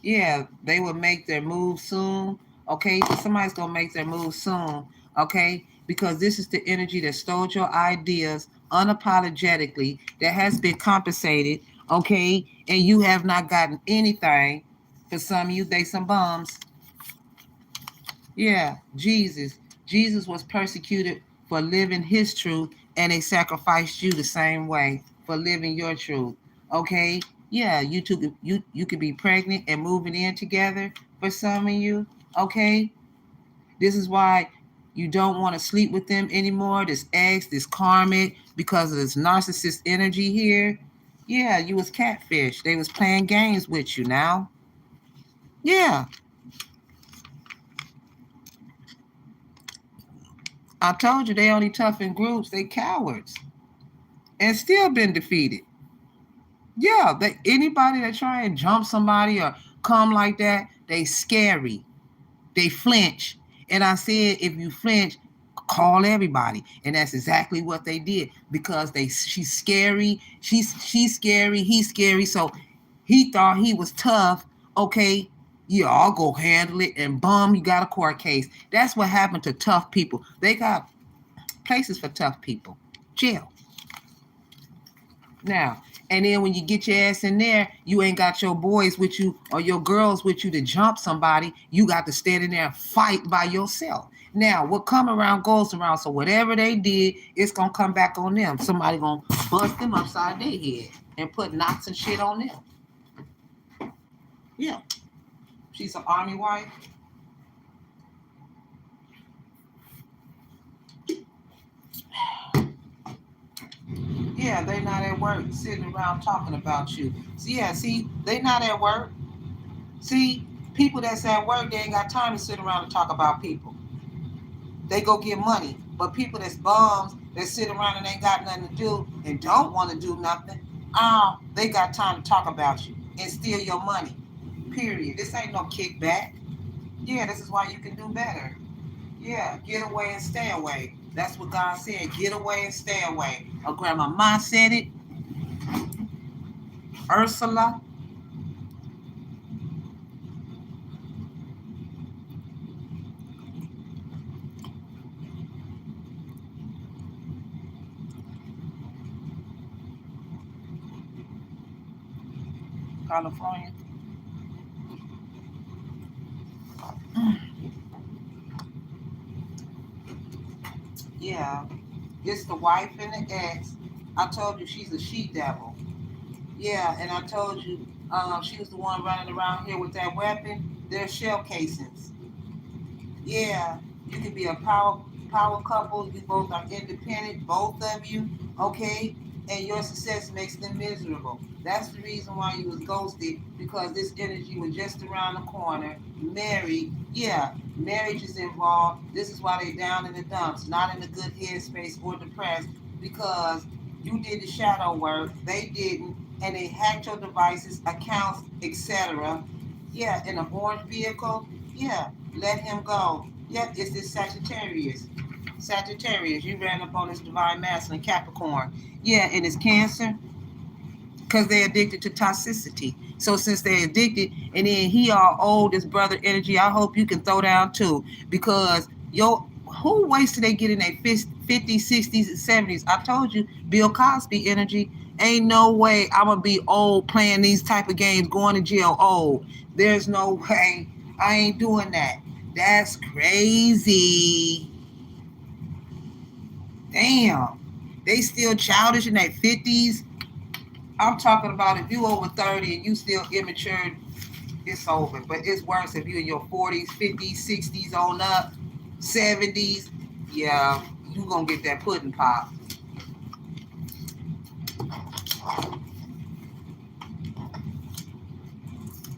Yeah, they will make their move soon. Okay, somebody's going to make their move soon. Okay, because this is the energy that stole your ideas unapologetically, that has been compensated. Okay, and you have not gotten anything. For some of you, they some bums. Yeah, Jesus. Jesus was persecuted for living his truth, and they sacrificed you the same way for living your truth. Okay? Yeah, you could be pregnant and moving in together for some of you. Okay? This is why you don't want to sleep with them anymore. This ex, this karmic, because of this narcissist energy here. Yeah, you was catfish. They was playing games with you now. Yeah. I told you they only tough in groups. They cowards. And still been defeated. Yeah, anybody that try and jump somebody or come like that, they scary. They flinch. And I said, if you flinch, call everybody. And that's exactly what they did, because she's scary. She's scary. He's scary. So he thought he was tough. Okay, yeah, I'll go handle it. And boom, you got a court case. That's what happened to tough people. They got places for tough people. Jail. Now, and then when you get your ass in there, you ain't got your boys with you or your girls with you to jump somebody. You got to stand in there and fight by yourself. Now, what come around goes around. So whatever they did, it's gonna come back on them. Somebody gonna bust them upside their head and put knots and shit on them. Yeah, she's an army wife. Yeah, they not at work sitting around talking about you. So yeah, see, they not at work. See, people that's at work, they ain't got time to sit around and talk about people. They go get money. But people that's bums that sit around and ain't got nothing to do and don't want to do nothing, they got time to talk about you and steal your money. Period. This ain't no kickback. Yeah, this is why you can do better. Yeah, get away and stay away. That's what God said. Get away and stay away. Or Grandma said it. Ursula. California. Yeah. It's the wife and the ex. I told you she's a she devil. Yeah, and I told you she was the one running around here with that weapon. They're shell casings. Yeah, you can be a power couple. You both are independent, both of you, okay? And your success makes them miserable. That's the reason why you was ghosted, because this energy was just around the corner. Married, yeah, marriage is involved. This is why they down in the dumps, not in a good headspace or depressed, because you did the shadow work, they didn't, and they hacked your devices, accounts, etc. Yeah, in an orange vehicle. Yeah, let him go. Yep, it's this Sagittarius. Sagittarius, you ran up on this divine masculine Capricorn. Yeah, and it's Cancer because they're addicted to toxicity. So since they're addicted, and then he all old, this brother energy, I hope you can throw down too, because who wasted they get in their 50s, 60s, and 70s? I told you, Bill Cosby energy. Ain't no way I'm gonna be old playing these type of games, going to jail old. There's no way. I ain't doing that. That's crazy. Damn. They still childish in their 50s. I'm talking about if you over 30 and you still immature, it's over. But it's worse if you in your 40s, 50s, 60s on up, 70s. Yeah, you gonna get that pudding pop.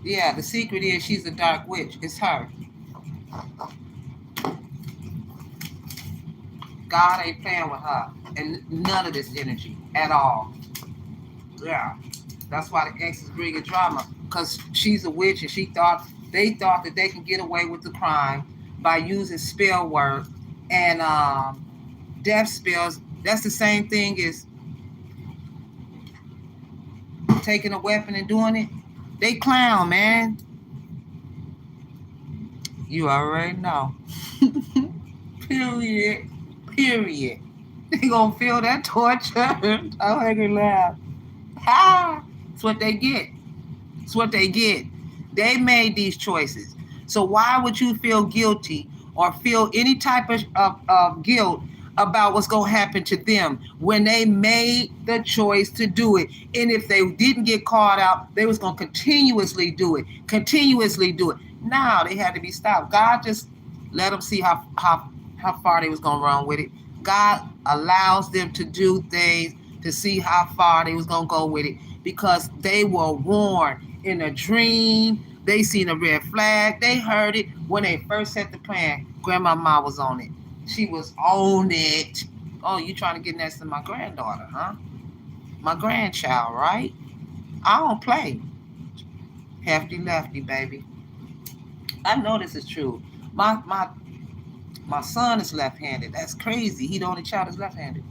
Yeah, the secret is she's a dark witch. It's her. God ain't playing with her. And none of this energy at all. Yeah. That's why the ex is bringing drama. Because she's a witch and they thought that they can get away with the crime by using spell work and death spells. That's the same thing as taking a weapon and doing it. They clown, man. You already know. Period. Period. They gonna feel that torture. I can laugh. Ha! It's what they get. It's what they get. They made these choices. So why would you feel guilty or feel any type of guilt about what's going to happen to them when they made the choice to do it? And if they didn't get caught out, they was going to continuously do it, continuously do it. Now they had to be stopped. God just let them see how far they was going to run with it. God allows them to do things to see how far they was going to go with it, because they were warned in a dream. They seen a red flag. They heard it when they first set the plan. Grandmama was on it. She was on it. Oh, you trying to get next to my granddaughter, huh? My grandchild, right? I don't play. Hefty lefty, baby. I know this is true. My son is left-handed. That's crazy. He the only child is left-handed.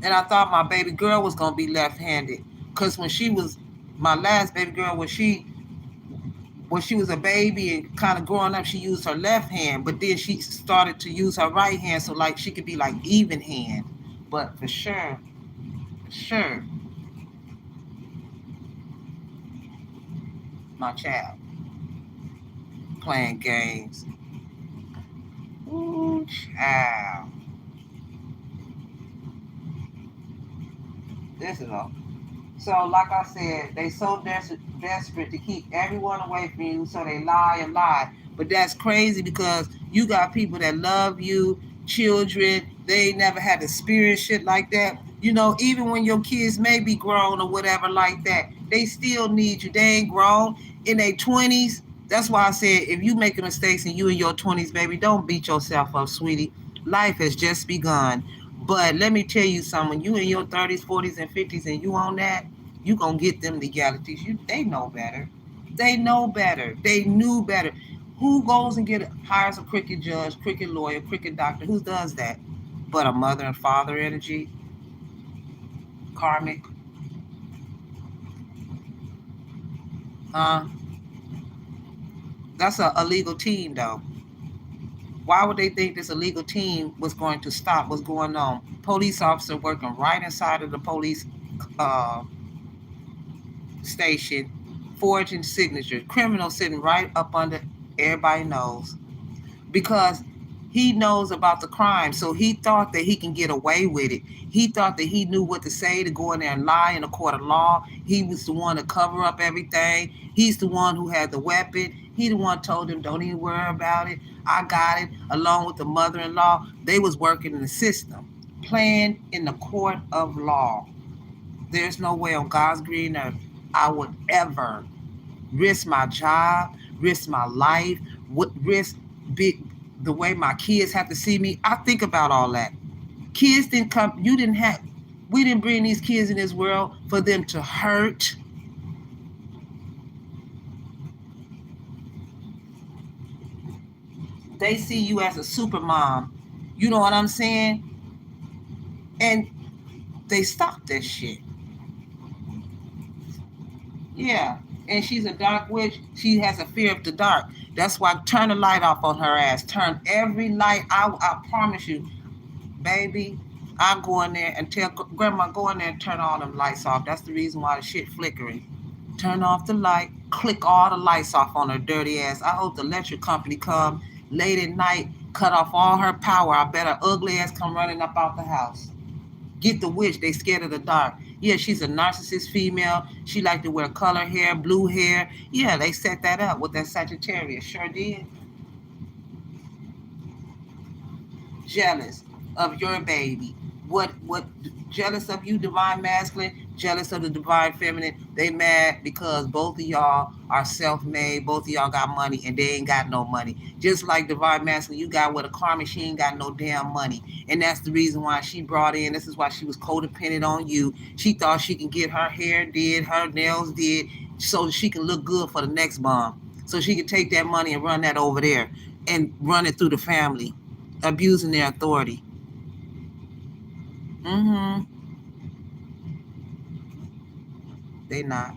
And I thought my baby girl was gonna be left-handed, because when she was my last baby girl, when she was a baby and kind of growing up, she used her left hand, but then she started to use her right hand, so like she could be like even hand. But for sure, my child playing games. Ooh, child. This is all. So, like I said, they so desperate to keep everyone away from you, so they lie and lie. But that's crazy, because you got people that love you, children. They ain't never had to experience shit like that. You know, even when your kids may be grown or whatever like that, they still need you. They ain't grown in their 20s. That's why I said, if you making mistakes and you in your 20s, baby, don't beat yourself up, sweetie. Life has just begun. But let me tell you something. When you in your 30s, 40s, and 50s, and you on that, you gonna get them legalities. They know better. They know better. They knew better. Who goes and hires a cricket judge, cricket lawyer, cricket doctor? Who does that? But a mother and father energy, karmic. Uh, that's a legal team, though. Why would they think this illegal team was going to stop what's going on? Police officer working right inside of the police uh, station, forging signatures. Criminal sitting right up under everybody nose. because he knows about the crime. So he thought that he can get away with it. He thought that he knew what to say to go in there and lie in a court of law. He was the one to cover up everything. He's the one who had the weapon. He the one told him, don't even worry about it. I got it. Along with the mother-in-law, they was working in the system, playing in the court of law. There's no way on God's green earth I would ever risk my job, risk my life, risk the way my kids have to see me. I think about all that. Kids didn't come, we didn't bring these kids in this world for them to hurt. They see you as a super mom. You know what I'm saying? And they stop that shit. Yeah. And she's a dark witch. She has a fear of the dark. That's why turn the light off on her ass. Turn every light. I promise you, baby, I'll go in there and tell Grandma, go in there and turn all them lights off. That's the reason why the shit flickering. Turn off the light. Click all the lights off on her dirty ass. I hope the electric company come late at night, cut off all her power. I bet her ugly ass come running up out the house. Get the witch. They scared of the dark. Yeah, she's a narcissist female. She like to wear color hair, blue hair. Yeah, they set that up with that Sagittarius. Sure did. Jealous of your baby. What jealous of you, divine masculine, jealous of the divine feminine. They mad because both of y'all are self-made, both of y'all got money and they ain't got no money. Just like divine masculine, you got with a karma, she ain't got no damn money. And that's the reason why she brought in, this is why she was codependent on you. She thought she can get her hair did, her nails did, so she can look good for the next bomb. So she can take that money and run that over there and run it through the family, abusing their authority. They not.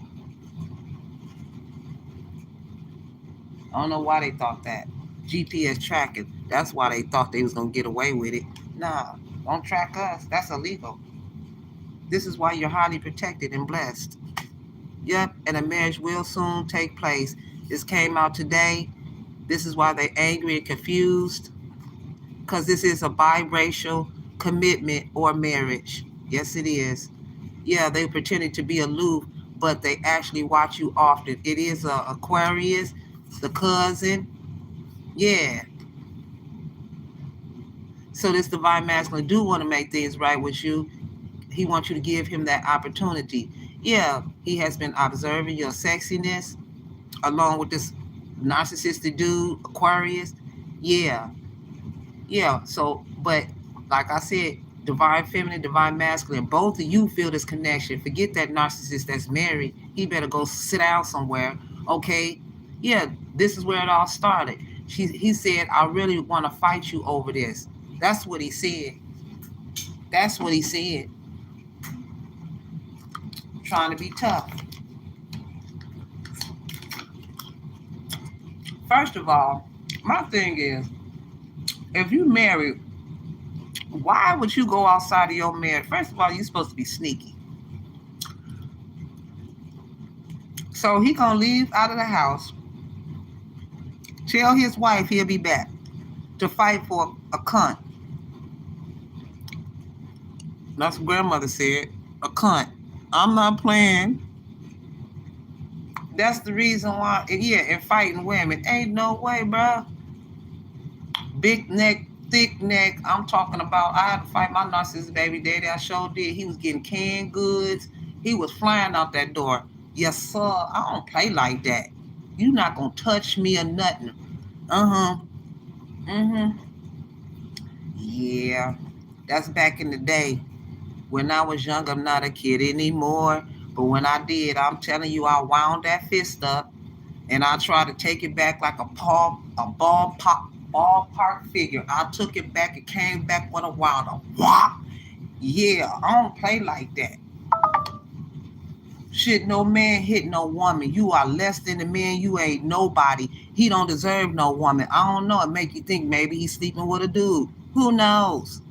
I don't know why they thought that. GPS tracking. That's why they thought they was going to get away with it. Nah, don't track us. That's illegal. This is why you're highly protected and blessed. Yep, and a marriage will soon take place. This came out today. This is why they're angry and confused. Because this is a biracial commitment or marriage. Yes, it is. Yeah, they pretended to be aloof, but they actually watch you often. It is Aquarius, the cousin. Yeah. So this divine masculine do want to make things right with you. He wants you to give him that opportunity. Yeah, he has been observing your sexiness along with this narcissistic dude, Aquarius. Yeah. Yeah. So, but like I said, divine feminine, divine masculine, both of you feel this connection. Forget that narcissist that's married. He better go sit down somewhere. Okay. Yeah, this is where it all started. He said, I really want to fight you over this. That's what he said. That's what he said. Trying to be tough. First of all, my thing is, if you married, why would you go outside of your marriage? First of all, you're supposed to be sneaky. So he gonna leave out of the house, tell his wife he'll be back to fight for a cunt. That's what grandmother said, a cunt. I'm not playing. That's the reason why, yeah, and fighting women. Ain't no way, bro. Big neck, thick neck. I'm talking about, I had to fight my narcissist baby daddy. I sure did. He was getting canned goods. He was flying out that door. Yes, sir. I don't play like that. You not gonna touch me or nothing. Yeah. That's back in the day. When I was young, I'm not a kid anymore. But when I did, I'm telling you, I wound that fist up and I tried to take it back like a ballpark figure. I took it back. It came back with a wilder. Whop! Yeah, I don't play like that. Shit, no man hit no woman. You are less than a man. You ain't nobody. He don't deserve no woman. I don't know. It make you think maybe he's sleeping with a dude. Who knows?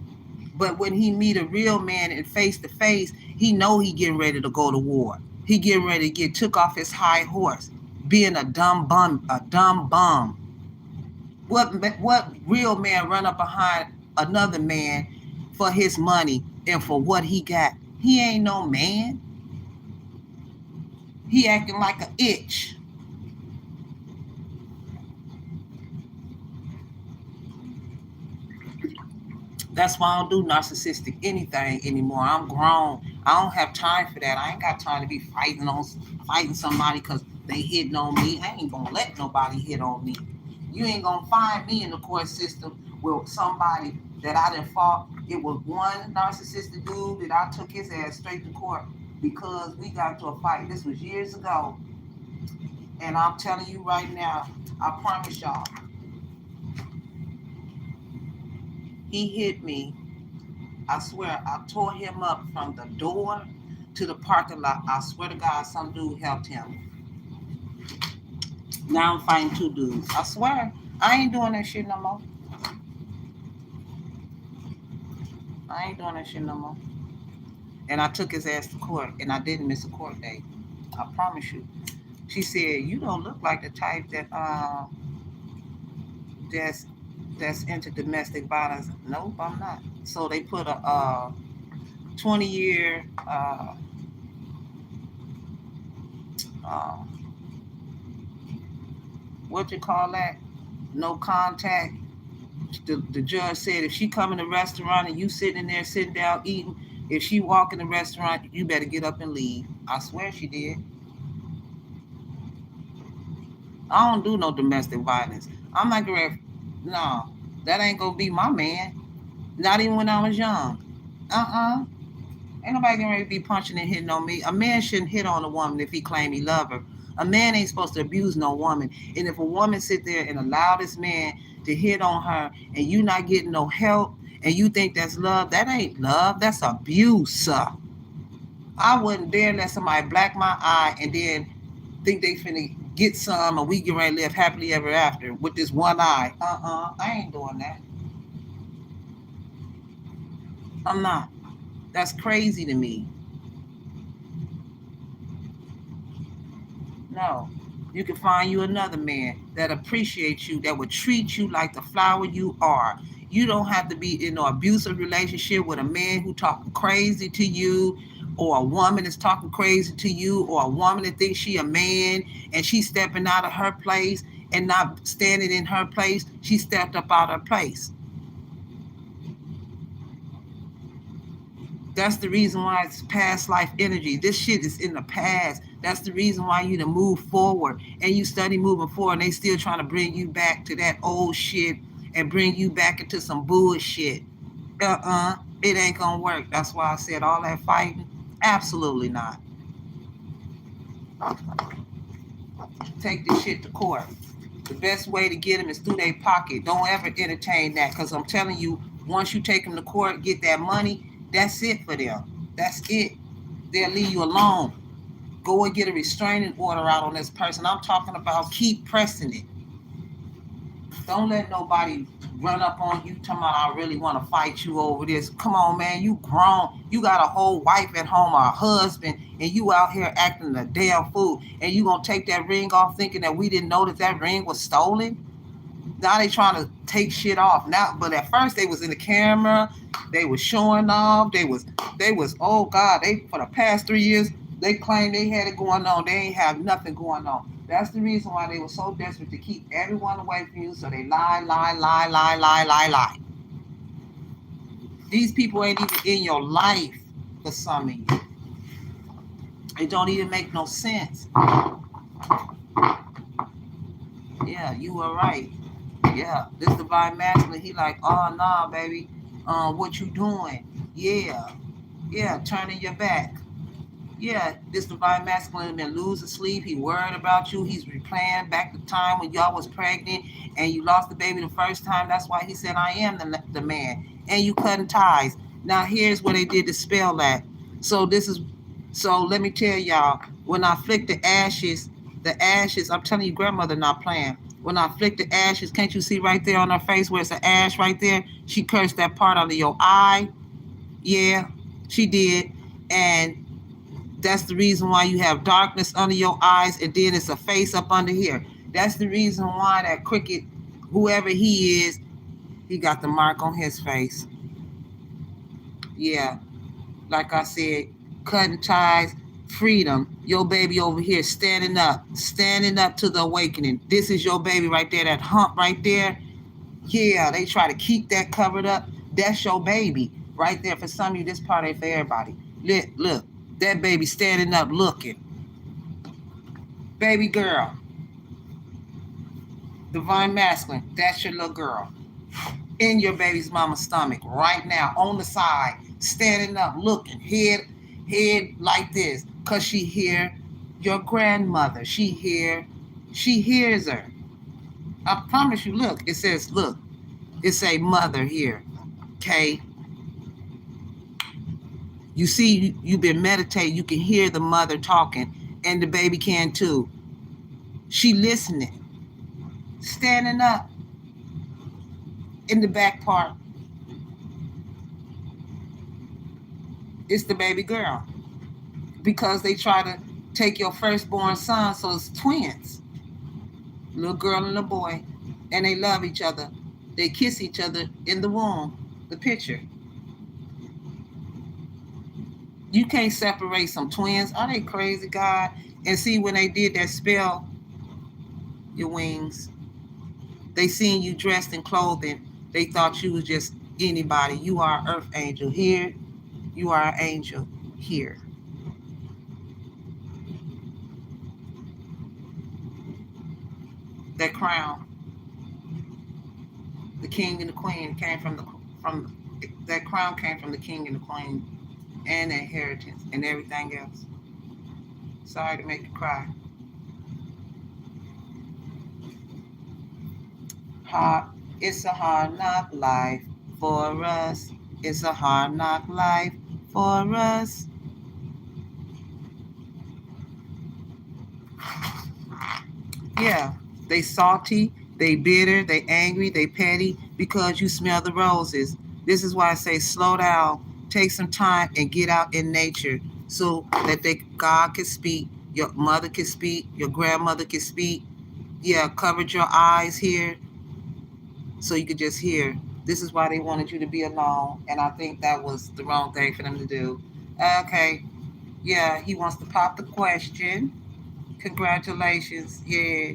But when he meet a real man and face to face, he know he getting ready to go to war. He getting ready to get took off his high horse, being a dumb bum. What real man run up behind another man for his money and for what he got? He ain't no man. He acting like an itch. That's why I don't do narcissistic anything anymore. I'm grown. I don't have time for that. I ain't got time to be fighting somebody because they hitting on me. I ain't gonna let nobody hit on me. You ain't gonna find me in the court system with somebody that I done fought. It was one narcissistic dude that I took his ass straight to court because we got to a fight. This was years ago. And I'm telling you right now, I promise y'all, he hit me. I swear, I tore him up from the door to the parking lot. I swear to God, some dude helped him. Now I'm fighting two dudes. I swear, I ain't doing that shit no more. I ain't doing that shit no more. And I took his ass to court, and I didn't miss a court date. I promise you. She said, "You don't look like the type that's that's into domestic violence." Nope, I'm not. So they put a 20-year uh, what you call that? No contact. The judge said if she come in the restaurant and you sitting there sitting down eating, if she walk in the restaurant, you better get up and leave. I swear she did. I don't do no domestic violence. I'm not gonna. No, that ain't gonna be my man. Not even when I was young. Ain't nobody getting ready to be punching and hitting on me. A man shouldn't hit on a woman if he claim he love her. A man ain't supposed to abuse no woman. And if a woman sit there and allow this man to hit on her and you not getting no help and you think that's love, that ain't love. That's abuse. I wouldn't dare let somebody black my eye and then think they finna get some and we get ready to live happily ever after with this one eye. I ain't doing that. I'm not. That's crazy to me. No. You can find you another man that appreciates you, that would treat you like the flower you are. You don't have to be in an abusive relationship with a man who talking crazy to you, or a woman that's talking crazy to you, or a woman that thinks she a man and she's stepping out of her place and not standing in her place. She stepped up out of her place. That's the reason why it's past life energy. This shit is in the past. That's the reason why you to move forward and you study moving forward. And they still trying to bring you back to that old shit and bring you back into some bullshit. It ain't gonna work. That's why I said all that fighting. Absolutely not. Take this shit to court. The best way to get them is through their pocket. Don't ever entertain that, because I'm telling you, once you take them to court, get that money, that's it for them. That's it. They'll leave you alone. Go and get a restraining order out on this person. I'm talking about keep pressing it. Don't let nobody run up on you talking about I really want to fight you over this. Come on, man. You grown. You got a whole wife at home or a husband, and you out here acting a damn fool. And you gonna take that ring off thinking that we didn't know that ring was stolen? Now they trying to take shit off. Now, but at first they was in the camera. They was showing off. They was oh God, they for the past 3 years they claimed they had it going on. They ain't have nothing going on. That's the reason why they were so desperate to keep everyone away from you. So they lie. These people ain't even in your life for some of you. It don't even make no sense. Yeah, you were right. Yeah, this divine masculine. He like, oh nah, baby. What you doing? Yeah, turning your back. Yeah, this divine masculine been losing sleep. He worried about you. He's replaying back the time when y'all was pregnant and you lost the baby the first time. That's why he said, I am the man. And you cutting ties. Now here's where they did the spell at. So let me tell y'all, when I flick the ashes, I'm telling you, grandmother not playing. When I flick the ashes, can't you see right there on her face where it's an ash right there? She cursed that part under your eye. Yeah, she did. And that's the reason why you have darkness under your eyes, and then it's a face up under here. That's the reason why that crooked whoever he is, he got the mark on his face. Yeah, like I said, cutting ties, freedom. Your baby over here standing up to the awakening. This is your baby right there, that hump right there. Yeah, they try to keep that covered up. That's your baby right there. For some of you, this part ain't for everybody. Look, that baby standing up looking. Baby girl, divine masculine, that's your little girl. In your baby's mama's stomach right now, on the side, standing up, looking, head like this, because she hear your grandmother. She hears her. I promise you, look, it says, look, it say mother here, okay? You see, you've been meditating, you can hear the mother talking, and the baby can too. She listening, standing up in the back part. It's the baby girl. Because they try to take your firstborn son, so it's twins. Little girl and a boy, and they love each other. They kiss each other in the womb, the picture. You can't separate some twins. Are they crazy, God? And see, when they did that spell, your wings, they seen you dressed in clothing. They thought you was just anybody. You are an earth angel here. You are an angel here. That crown, the king and the queen came from that crown came from the king and the queen, and the inheritance and everything else. Sorry to make you cry. It's a hard knock life for us. It's a hard knock life for us. Yeah, they salty, they bitter, they angry, they petty because you smell the roses. This is why I say slow down, take some time and get out in nature so that God can speak, your mother can speak, your grandmother can speak. Yeah, covered your eyes here so you could just hear. This is why they wanted you to be alone, and I think that was the wrong thing for them to do. Okay, yeah, he wants to pop the question. Congratulations. Yeah.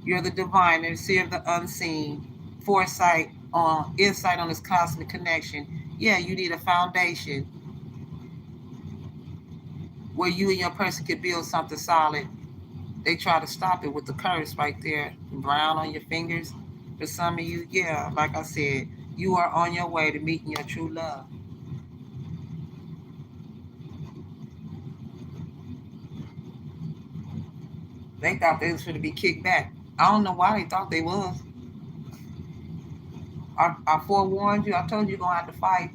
You're the diviner, seer of the unseen, foresight on insight on this cosmic connection. Yeah, you need a foundation where you and your person could build something solid. They try to stop it with the curse right there, brown on your fingers. For some of you, yeah, like I said, you are on your way to meeting your true love. They thought they was going to be kicked back. I don't know why they thought they was. I forewarned you. I told you you're gonna have to fight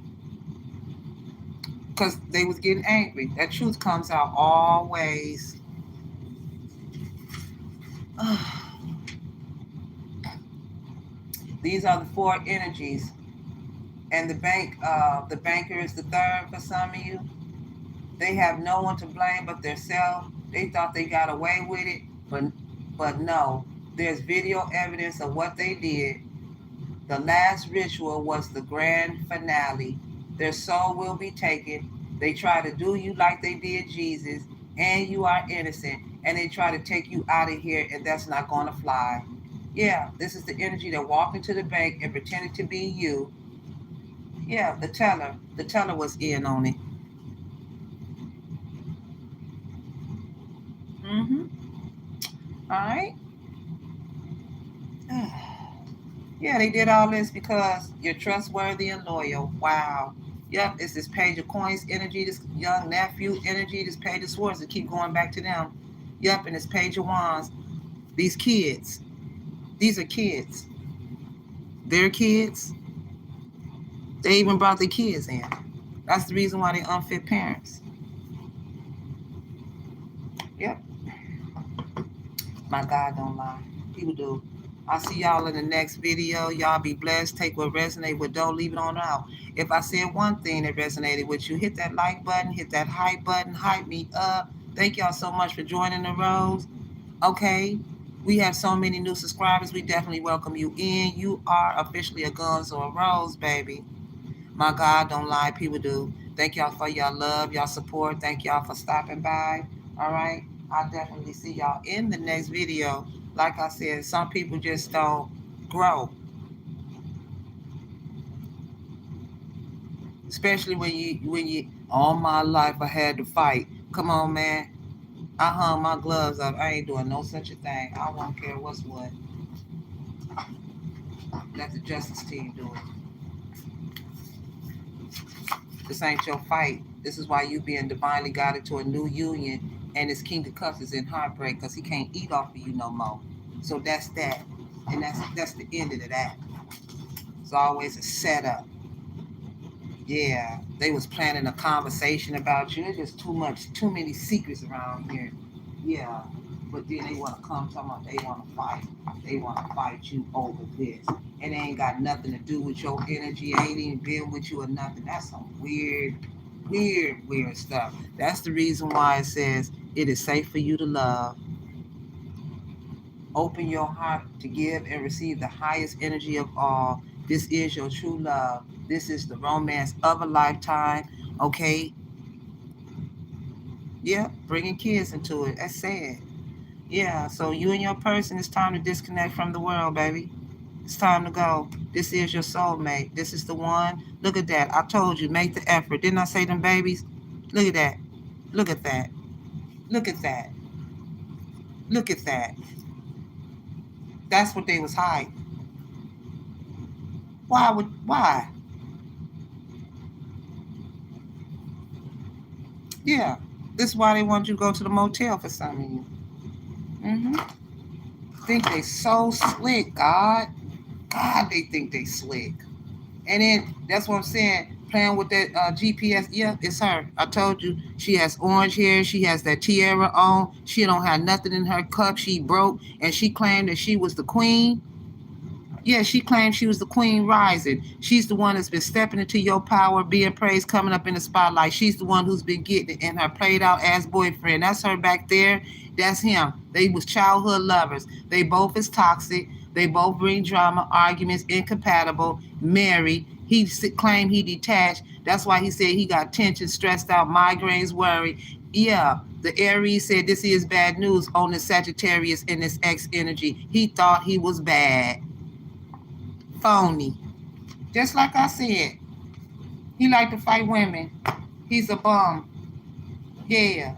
because they was getting angry. That truth comes out always. These are the four energies, and the banker is the third for some of you. They have no one to blame but themselves. They thought they got away with it, but no. There's video evidence of what they did. The last ritual was the grand finale. Their soul will be taken. They try to do you like they did Jesus, and you are innocent, and they try to take you out of here, and that's not going to fly. Yeah, this is the energy that walked into the bank and pretended to be you. Yeah, the teller was in on it. Mm-hmm. All right. Yeah, they did all this because you're trustworthy and loyal. Wow. Yep, it's this page of coins energy, this young nephew energy, this page of swords that keep going back to them. Yep, and this page of wands. These kids, these are kids. They're kids. They even brought their kids in. That's the reason why they're unfit parents. Yep. My God don't lie. People do. I'll see y'all in the next video. Y'all be blessed. Take what resonates, what don't, leave it on out. If I said one thing that resonated with you, hit that like button, hit that hype button, hype me up. Thank y'all so much for joining the Rose. Okay. We have so many new subscribers. We definitely welcome you in. You are officially a Guns or a Rose, baby. My God, don't lie, people do. Thank y'all for your love, y'all support. Thank y'all for stopping by. All right. I'll definitely see y'all in the next video. Like I said, some people just don't grow. Especially when you all my life I had to fight. Come on, man. I hung my gloves up. I ain't doing no such a thing. I won't care what's what. Let the justice team do it. This ain't your fight. This is why you being divinely guided to a new union, and his king of cups is in heartbreak because he can't eat off of you no more. So that's that, and that's the end of that. It's always a setup. Yeah, they was planning a conversation about you. There's just too many secrets around here. Yeah, but then they want to come talking about they want to fight. They want to fight you over this. And it ain't got nothing to do with your energy. Ain't even been with you or nothing. That's some weird stuff. That's the reason why it says it is safe for you to love. Open your heart to give and receive the highest energy of all. This is your true love. This is the romance of a lifetime. Okay? Yeah, bringing kids into it. That's sad. Yeah, so you and your person, it's time to disconnect from the world, baby. It's time to go. This is your soulmate. This is the one. Look at that. I told you, make the effort. Didn't I say them babies? Look at that. Look at that. Look at that. Look at that. That's what they was hiding. Why? Yeah. This is why they want you to go to the motel for some of you. Think they so slick, God. God, they think they slick. And then that's what I'm saying. Playing with that GPS. Yeah, it's her. I told you. She has orange hair. She has that tiara on. She don't have nothing in her cup. She broke, and she claimed that she was the queen. Yeah, she claimed she was the queen rising. She's the one that's been stepping into your power, being praised, coming up in the spotlight. She's the one who's been getting it, and her played out ass boyfriend. That's her back there. That's him. They was childhood lovers. They both is toxic. They both bring drama, arguments, incompatible, married. He claimed he detached. That's why he said he got tension, stressed out, migraines, worried. Yeah, the Aries said this is bad news on the Sagittarius and this X energy. He thought he was bad. Phony. Just like I said, he like to fight women. He's a bum. Yeah.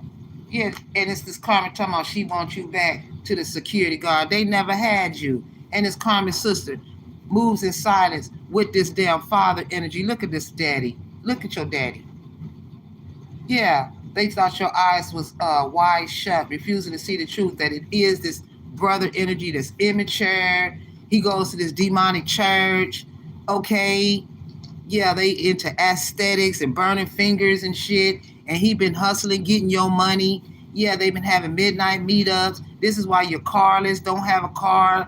Yeah. And it's this Carmen talking about she wants you back to the security guard. They never had you. And his Carmen's sister moves in silence with this damn father energy. Look at this daddy. Look at your daddy. Yeah. They thought your eyes was wide shut, refusing to see the truth that it is this brother energy that's immature. He goes to this demonic church. Okay. Yeah, they into aesthetics and burning fingers and shit. And he been hustling, getting your money. Yeah, they've been having midnight meetups. This is why you're carless, don't have a car.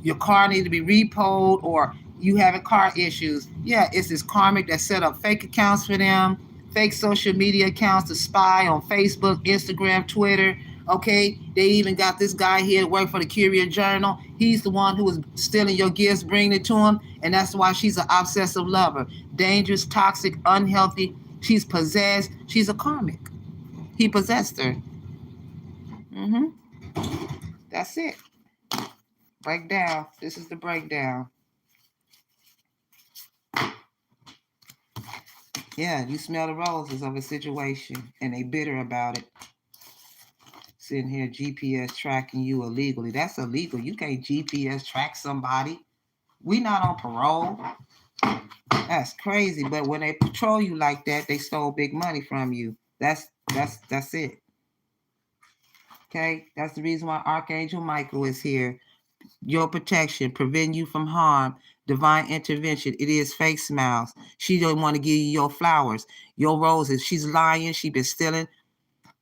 Your car needs to be repoed, or you having car issues. Yeah, it's this karmic that set up fake accounts for them, fake social media accounts to spy on Facebook, Instagram, Twitter. Okay, they even got this guy here to work for the Courier Journal. He's the one who was stealing your gifts, bringing it to him, and that's why she's an obsessive lover. Dangerous, toxic, unhealthy. She's possessed. She's a karmic. He possessed her. That's it. Breakdown. This is the breakdown. Yeah, you smell the roses of a situation, and they bitter about it. Sitting here GPS tracking you illegally. That's illegal. You can't GPS track somebody. We not on parole. That's crazy. But when they patrol you like that, they stole big money from you. That's it. Okay? That's the reason why Archangel Michael is here. Your protection, prevent you from harm, divine intervention. It is fake smiles. She don't want to give you your flowers, your roses. She's lying. She been stealing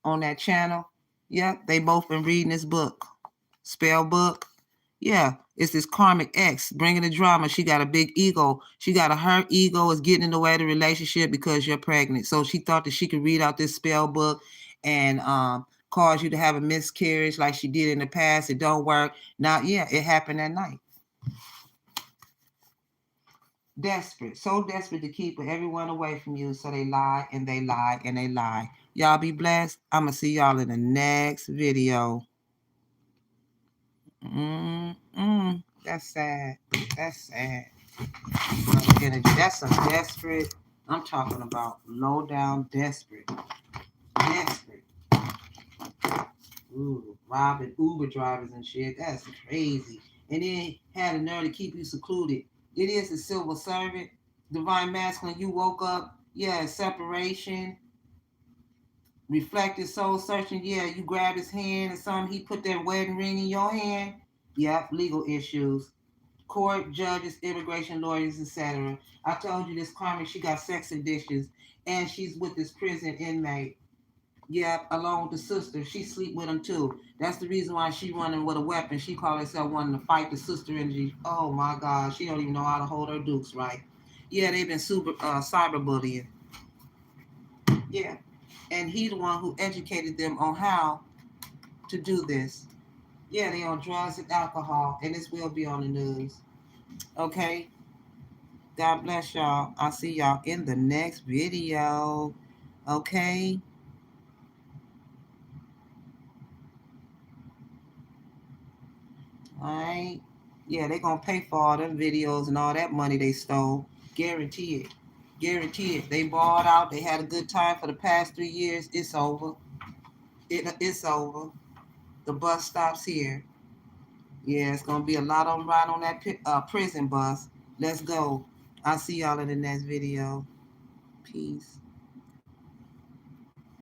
on that channel. Yeah, they both been reading this book, spell book. Yeah, it's this karmic ex bringing the drama. She got a big ego. Her ego is getting in the way of the relationship because you're pregnant. So she thought that she could read out this spell book and cause you to have a miscarriage like she did in the past. It don't work. Now, yeah, it happened that night. Desperate, so desperate to keep everyone away from you. So they lie and they lie and they lie. Y'all be blessed. I'm going to see y'all in the next video. That's sad. That's sad. That's some desperate. I'm talking about low down desperate. Desperate. Ooh, robbing Uber drivers and shit. That's crazy. And then had a nerve to keep you secluded. It is a civil servant, divine masculine. You woke up, yeah, separation, reflected soul searching. Yeah, you grabbed his hand or something. He put that wedding ring in your hand. Yep, legal issues. Court, judges, immigration lawyers, etc. I told you this karmic, she got sex addictions, and she's with this prison inmate. Yeah, along with the sister. She sleep with him too. That's the reason why she running with a weapon. She call herself wanting to fight the sister energy. Oh my God, she don't even know how to hold her dukes right. Yeah, they've been super cyberbullying. Yeah, and he the one who educated them on how to do this. Yeah, they on drugs and alcohol, and this will be on the news. Okay. God bless y'all. I'll see y'all in the next video. Okay. All right. Yeah, they're going to pay for all them videos and all that money they stole. Guarantee it. Guarantee it. They bought out. They had a good time for the past 3 years. It's over. It's over. The bus stops here. Yeah, it's going to be a lot on ride on that prison bus. Let's go. I'll see y'all in the next video. Peace.